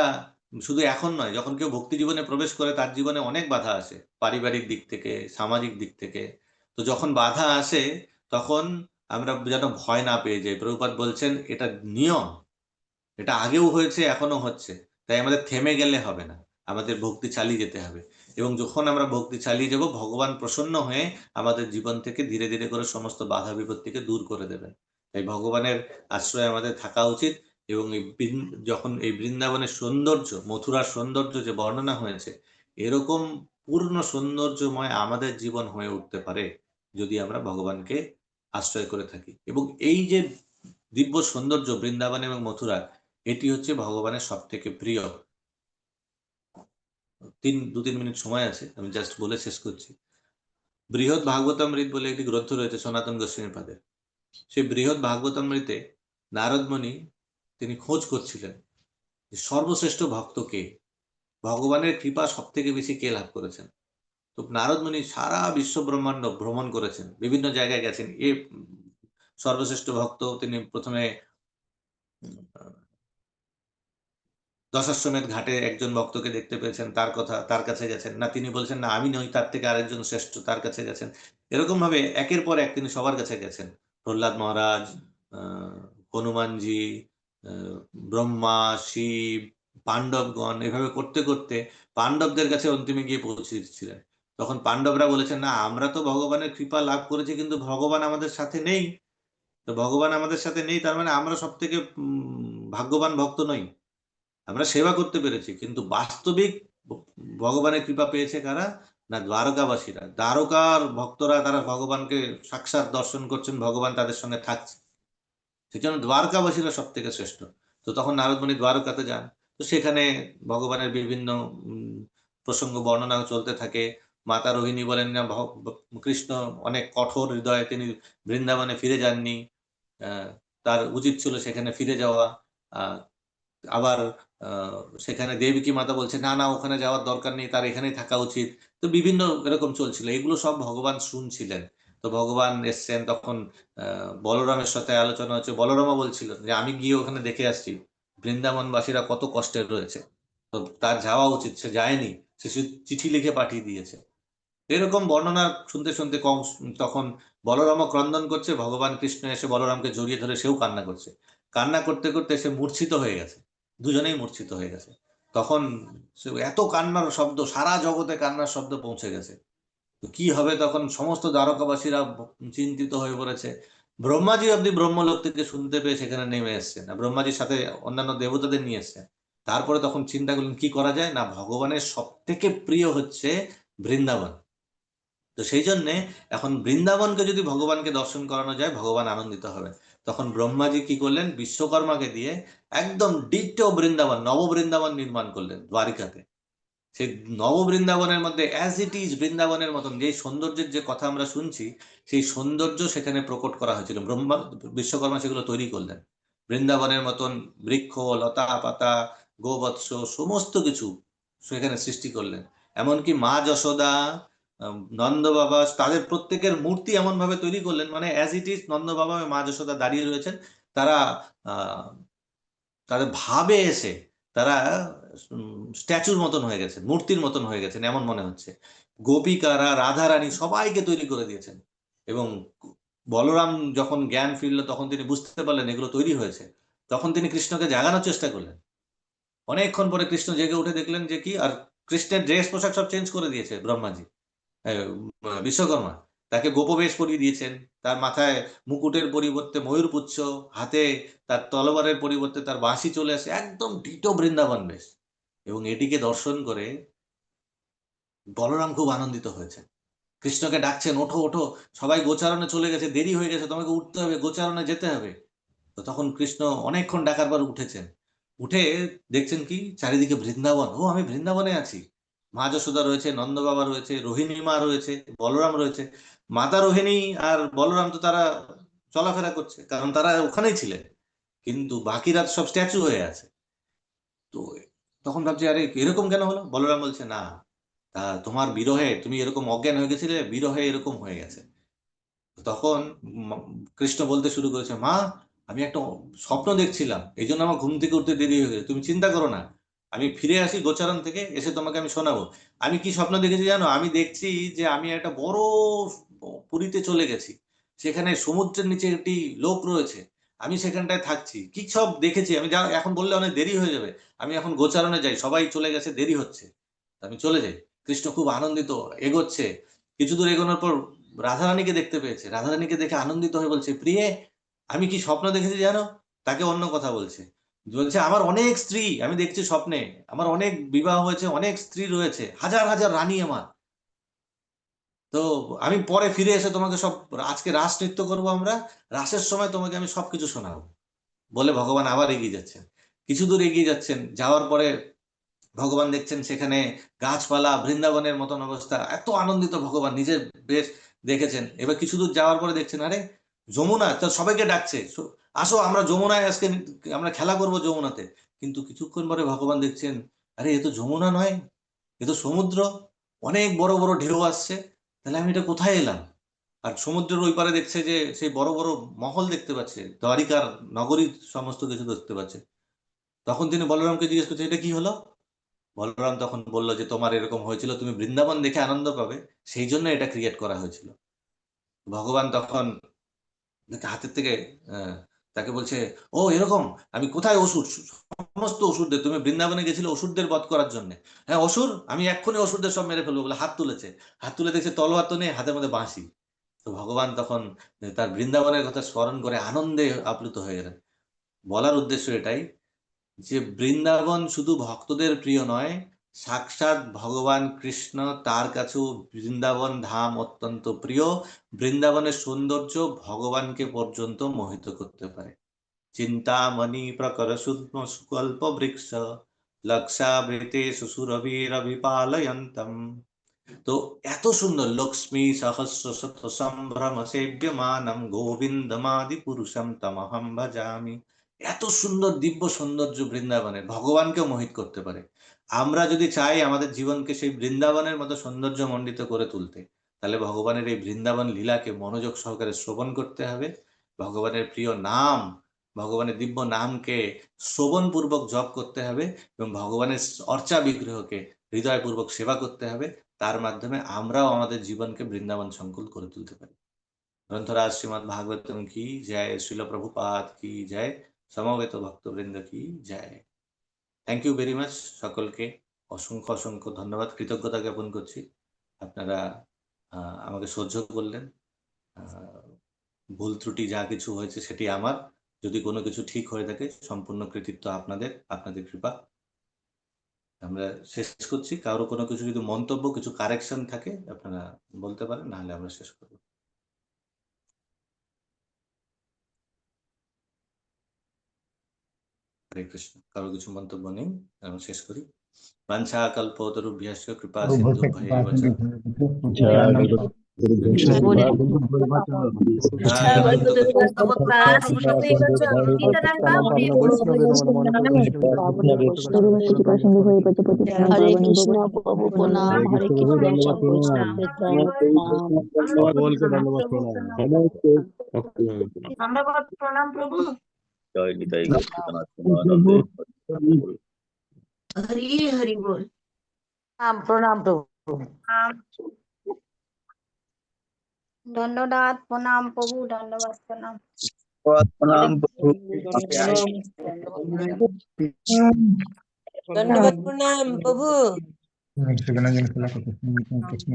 শুধু এখন নয়, যখন কেউ ভক্তি জীবনে প্রবেশ করে তার জীবনে অনেক বাধা আসে, পারিবারিক দিক থেকে, সামাজিক দিক থেকে। তো যখন বাধা আসে তখন আমরা যেন ভয় না পেয়ে যাই। প্রভুপাদ বলছেন এটা নিয়ম, এটা আগেও হয়েছে এখনো হচ্ছে, তাই আমাদের থেমে গেলে হবে না, আমাদের ভক্তি চালিয়ে যেতে হবে। এবং যখন আমরা ভক্তি চালিয়ে যাব, ভগবান প্রসন্ন হয়ে আমাদের জীবন থেকে ধীরে ধীরে করে সমস্ত বাধা বিপত্তিকে দূর করে দেবেন। তাই ভগবানের আশ্রয়ে আমাদের থাকা উচিত। এবং যখন এই বৃন্দাবনের সৌন্দর্য, মথুরার সৌন্দর্য যে বর্ণনা হয়েছে, এরকম পূর্ণ সৌন্দর্যময় আমাদের জীবন হয়ে উঠতে পারে যদি আমরা ভগবানকে আশ্রয় করে থাকি। এবং এই যে দিব্য সৌন্দর্য বৃন্দাবন এবং মথুরা, এটি হচ্ছে ভগবানের সব থেকে প্রিয়। 2-3 মিনিট সময় আছে, আমি জাস্ট বলে শেষ করছি। বৃহৎ ভাগবতামৃত বলে একটি গ্রন্থ রয়েছে সনাতন গোস্বামী পাদের। সেই বৃহৎ ভাগবতামৃতে নারদ মুনি তিনি খোঁজ করছিলেন যে সর্বশ্রেষ্ঠ ভক্ত কে, ভগবানের কৃপা সব থেকে বেশি কে লাভ করেছেন। তো নারদ মুনি সারা বিশ্ব ব্রহ্মাণ্ড ভ্রমণ করেছেন, বিভিন্ন জায়গায় গেছেন। সর্বশ্রেষ্ঠ ভক্ত তিনি প্রথমে দশাশ্বমেধ ঘাটে একজন ভক্তকে দেখতে পেয়েছেন, তার কাছে গেছেন না, তিনি বলছেন না আমি নই, তার থেকে আরেকজন শ্রেষ্ঠ, তার কাছে গেছেন। এরকম ভাবে একের পর এক তিনি সবার কাছে গেছেন। প্রহ্লাদ মহারাজ, আহ হনুমানজি, আহ, ব্রহ্মা, শিব, পাণ্ডবগণ, এভাবে করতে করতে পাণ্ডবদের কাছে অন্তিমে গিয়ে পৌঁছেছিলেন। তখন পাণ্ডবরা বলেছেন না আমরা তো ভগবানের কৃপা লাভ করেছি, কিন্তু ভগবান আমাদের সাথে নেই। তো ভগবান আমাদের সাথে নেই, তার মানে আমরা সব থেকে ভাগ্যবান ভক্ত নই। আমরা সেবা করতে পেরেছি, কিন্তু বাস্তবিক ভগবানের কৃপা পেয়েছে কারা? না দ্বারকাবাসীরা, দ্বারকার ভক্তরা, তারা ভগবানকে সাক্ষাৎ দর্শন করছেন, ভগবান তাদের সঙ্গে থাকছে। সেজন্য দ্বারকাবাসীরা সব থেকে শ্রেষ্ঠ। তো তখন নারদমুনি দ্বারকাতে যান। তো সেখানে ভগবানের বিভিন্ন উম, প্রসঙ্গ বর্ণনা চলতে থাকে। মাতা রোহিণী বলেন না কৃষ্ণ অনেক কঠোর হৃদয়ে, তিনি বৃন্দাবনে ফিরে যাননি। আহ, তার উচিত ছিল সেখানে ফিরে যাওয়া। আহ, আবার আহ, সেখানে দেবকী মাতা বলছে না না ওখানে যাওয়ার দরকার নেই, তার এখানেই থাকা উচিত। তো বিভিন্ন এরকম চলছিল, এগুলো সব ভগবান শুনছিলেন। তো ভগবান এসছেন তখন, বলরামের সাথে আলোচনা হচ্ছে। বলরামও বলছিল যে আমি গিয়ে ওখানে দেখে আসছি বৃন্দাবনবাসীরা কত কষ্টে রয়েছে, তো তার যাওয়া উচিত, সে যায়নি, সে শুধু চিঠি লিখে পাঠিয়ে দিয়েছে। এরকম বর্ণনা শুনতে শুনতে তখন বলরামও ক্রন্দন করছে, ভগবান কৃষ্ণ এসে বলরামকে জড়িয়ে ধরে সেও কান্না করছে। কান্না করতে করতে সে মূর্ছিত হয়ে গেছে, দুজনেই মূর্ছিত হয়ে গেছে। তখন এত কান্নার শব্দ, সারা জগতে কান্নার শব্দ পৌঁছে গেছে। তো কি হবে তখন? সমস্ত দ্বারকাবাসীরা চিন্তিত হয়ে পড়েছে। ব্রহ্মাজি অব্দি ব্রহ্মলোক থেকে শুনতে পেয়ে সেখানে নেমে এসছেন, আর ব্রহ্মাজির সাথে অন্যান্য দেবতাদের নিয়ে এসছেন। তারপরে তখন চিন্তা করলেন কি করা যায়, না ভগবানের সব থেকে প্রিয় হচ্ছে বৃন্দাবন। তো সেই জন্যে এখন বৃন্দাবনকে যদি ভগবানকে দর্শন করানো যায়, ভগবান আনন্দিত হবেন। তখন ব্রহ্মাজি কি করলেন, বিশ্বকর্মাকে দিয়ে একদম ডিটো বৃন্দাবন, নব বৃন্দাবন নির্মাণ করলেন দ্বারিকাতে। সেই নব বৃন্দাবনের মধ্যে অ্যাজ ইট ইজ বৃন্দাবনের মতন যে সৌন্দর্যের যে কথা আমরা শুনছি, সেই সৌন্দর্য সেখানে প্রকট করা হয়েছিল। বিশ্বকর্মা সেগুলো তৈরি করলেন। বৃন্দাবনের মতন বৃক্ষ, লতা পাতা, গোবৎস, সমস্ত কিছু সেখানে সৃষ্টি করলেন। এমনকি মা যশোদা, নন্দ বাবা, তাদের প্রত্যেকের মূর্তি এমন ভাবে তৈরি করলেন, মানে অ্যাজ ইট ইজ নন্দ বাবা এবং মা যশোদা দাঁড়িয়ে রয়েছেন। তারা আহ তাদের ভাবে এসে তারা স্ট্যাচুর মতন হয়ে গেছেন, মূর্তির মতন হয়ে গেছেন, এমন মনে হচ্ছে। গোপিকারা, রাধা রানী সবাইকে তৈরি করে দিয়েছেন। এবং বলরাম যখন জ্ঞান ফিরল, তখন তিনি বুঝতে পারলেন এগুলো তৈরি হয়েছে। তখন তিনি কৃষ্ণকে জাগানোর চেষ্টা করলেন। অনেকক্ষণ পরে কৃষ্ণ জেগে উঠে দেখলেন যে কি, আর কৃষ্ণের ড্রেস পোশাক সব চেঞ্জ করে দিয়েছে ব্রহ্মাজি, বিশ্বকর্মা। তাকে গোপবেশ পরিয়ে দিয়েছেন। তার মাথায় মুকুটের পরিবর্তে ময়ূরপুচ্ছ, হাতে তার তলোয়ারের পরিবর্তে তার বাঁশি চলে আসে, একদম ডিটো বৃন্দাবন বেশ। এবং এটিকে দর্শন করে বলরাম খুব আনন্দিত হয়েছে, কৃষ্ণকে ডাকছেন ওঠো ওঠো, সবাই গোচারণে চলে গেছে, দেরি হয়ে গেছে, তোমাকে উঠতে হবে, গোচারণে যেতে হবে। তো তখন কৃষ্ণ অনেকক্ষণ ডাকার পর উঠেছেন। উঠে দেখছেন কি চারিদিকে বৃন্দাবন, ও আমি বৃন্দাবনে আছি। মা যশোদা রয়েছে, নন্দ বাবা রয়েছে, রোহিণী মা রয়েছে, বলরাম রয়েছে। মাতা রোহিণী আর বলরাম তো তারা চলাফেরা করছে, কারণ তারা ওখানেই ছিলেন, কিন্তু বাকিরা সব স্ট্যাচু হয়ে আছে। তো তখন ভাবছি আরে এরকম কেন হলো। বলরাম বলছে না, তা তোমার বিরহে তুমি এরকম অজ্ঞান হয়ে গেছিলে, বিরহে এরকম হয়ে গেছে। তখন ম- কৃষ্ণ বলতে শুরু করেছে, মা আমি একটা স্বপ্ন দেখছিলাম, এই জন্য আমার ঘুম থেকে উঠতে দেরি হয়ে গেছে, তুমি চিন্তা করো না, আমি ফিরে আসি গোচারণ থেকে এসে তোমাকে আমি শোনাবো। আমি কি স্বপ্ন দেখেছি জানো? আমি দেখছি যে আমি একটা বড় পুরীতে চলে গেছি, সেখানে সমুদ্রের নিচে একটি লোক রয়েছে, আমি সেখানটায় থাকছি, কি সব দেখেছি আমি, যা এখন বললে অনেক দেরি হয়ে যাবে। আমি এখন গোচারণে যাই, সবাই চলে গেছে, দেরি হচ্ছে, আমি চলে যাই। কৃষ্ণ খুব আনন্দিত, এগোচ্ছে। কিছু দূর এগোনোর পর রাধারানীকে দেখতে পেয়েছে, রাধারানীকে দেখে আনন্দিত হয়ে বলছে, প্রিয়ে আমি কি স্বপ্ন দেখেছি জানো? তাকে অন্য কথা বলছে, বলছে আমার অনেক স্ত্রী আমি দেখছি স্বপ্নে, আমার অনেক বিবাহ হয়েছে, অনেক স্ত্রী রয়েছে, হাজার হাজার রানী আমার। তো আমি পরে ফিরে এসে তোমাকে সব, আজকে রাস নৃত্য করবো আমরা, রাসের সময় তোমাকে আমি সবকিছু শোনাবো। বলে ভগবান আবার এগিয়ে যাচ্ছেন। কিছু দূর এগিয়ে যাচ্ছেন, যাওয়ার পরে ভগবান দেখছেন সেখানে গাছপালা, বৃন্দাবনের মতন অবস্থা, এত আনন্দিত ভগবান নিজের বেশ দেখেছেন। এবার কিছু দূর যাওয়ার পরে দেখছেন আরে যমুনা তো সবাইকে ডাকছে, আসো আমরা যমুনায় আজকে আমরা খেলা করব যমুনাতে। কিন্তু কিছুক্ষণ পরে ভগবান দেখছেন, আরে এ তো যমুনা নয়, এ তো সমুদ্র, অনেক বড় বড় ঢেউ আসছে, তাহলে আমি এটা কোথায় এলাম? আর সমুদ্রের ওই পারে দেখছে যে সেই বড় বড় মহল দেখতে পাচ্ছে, দ্বারিকার নগরীর সমস্ত কিছু দেখতে পাচ্ছে। তখন তিনি বলরামকে জিজ্ঞেস করছে, এটা কি হলো? বলরাম তখন বলল যে তোমার এরকম হয়েছিল, তুমি বৃন্দাবন দেখে আনন্দ পাবে, সেই জন্য এটা ক্রিয়েট করা হয়েছিল। ভগবান তখন তাকে হাতের থেকে আহ, তাকে বলছে, ও এরকম, আমি কোথায় অসুর, সমস্ত অসুরদের, তুমি বৃন্দাবনে গেছিলে অসুরদের বধ করার জন্য। হ্যাঁ অসুর, আমি এক্ষুনি অসুরদের সব মেরে ফেলবো বলে হাত তুলেছে। হাত তুলে দেখছে তলোয়ার তো নেই, হাতের মধ্যে বাঁশি। তো ভগবান তখন তার বৃন্দাবনের কথা স্মরণ করে আনন্দে আপ্লুত হয়ে গেলেন। বলার উদ্দেশ্য এটাই যে বৃন্দাবন শুধু ভক্তদের প্রিয় নয়, সাক্ষাৎ ভগবান কৃষ্ণ, তার কাছেও বৃন্দাবন ধাম অত্যন্ত প্রিয়। বৃন্দাবনের সৌন্দর্য ভগবানকে পর্যন্ত মোহিত করতে পারে। চিন্তামণি প্রকর শুদ্ম সুকল্প বৃক্ষ লক্ষাবৃতে সুরভিরভিপালয়ন্তম। তো এত সুন্দর, লক্ষ্মী সহস্র শত সম্ভ্রম সেব্যমানম গোবিন্দমাদি পুরুষম তমহম ভজামি। এত সুন্দর দিব্য সৌন্দর্য বৃন্দাবনে ভগবানকে মোহিত করতে পারে। আমরা যদি চাই আমাদের জীবনকে সেই বৃন্দাবনের মতো সৌন্দর্য মণ্ডিত করে তুলতে, তাহলে ভগবানের এই বৃন্দাবন লীলাকে মনোযোগ সহকারে শ্রবণ করতে হবে। ভগবানের প্রিয় নাম, ভগবানের দিব্য নামকে শ্রবণপূর্বক জপ করতে হবে, এবং ভগবানের অর্চা বিগ্রহকে হৃদয়পূর্বক সেবা করতে হবে। তার মাধ্যমে আমরাও আমাদের জীবনকে বৃন্দাবন সংকুল করে তুলতে পারি। গ্রন্থরাজ শ্রীমদ্ ভাগবতম কি জয়, শ্রীল প্রভুপাদ কি জয়, সমবেত ভক্তবৃন্দ কি জয়। থ্যাংক ইউ ভেরি মাচ সকলকে, অসংখ্য অসংখ্য ধন্যবাদ, কৃতজ্ঞতা জ্ঞাপন করছি। আপনারা আমাকে সহ্য করলেন। ভুল ত্রুটি যা কিছু হয়েছে সেটি আমার, যদি কোনো কিছু ঠিক হয়ে থাকে সম্পূর্ণ কৃতিত্ব আপনাদের, আপনাদের কৃপা। আমরা শেষ করছি। কারো কোনো কিছু যদি মন্তব্য, কিছু কারেকশন থাকে আপনারা বলতে পারেন, নাহলে আমরা শেষ করব। হরে কৃষ্ণ। কারো কিছু মন্তব্য নেই, আমরা শেষ করি। বাঞ্ছা কল্পতরুভ্যশ্চ কৃপা সিন্ধুভ্যেব চ। হরে কৃষ্ণ প্রভু প্রণাম, হরে কৃষ্ণ ঠাকুর প্রণাম প্রভু। জয় নিতাই গৌর প্রেমানন্দে। হরি হরি বল। প্রণাম প্রভু। ধন্যবাদ, প্রণাম প্রভু, ধন্যবাদ, প্রণাম। প্রণাম ধন্যবাদ প্রণাম প্রভু। কৃষ্ণ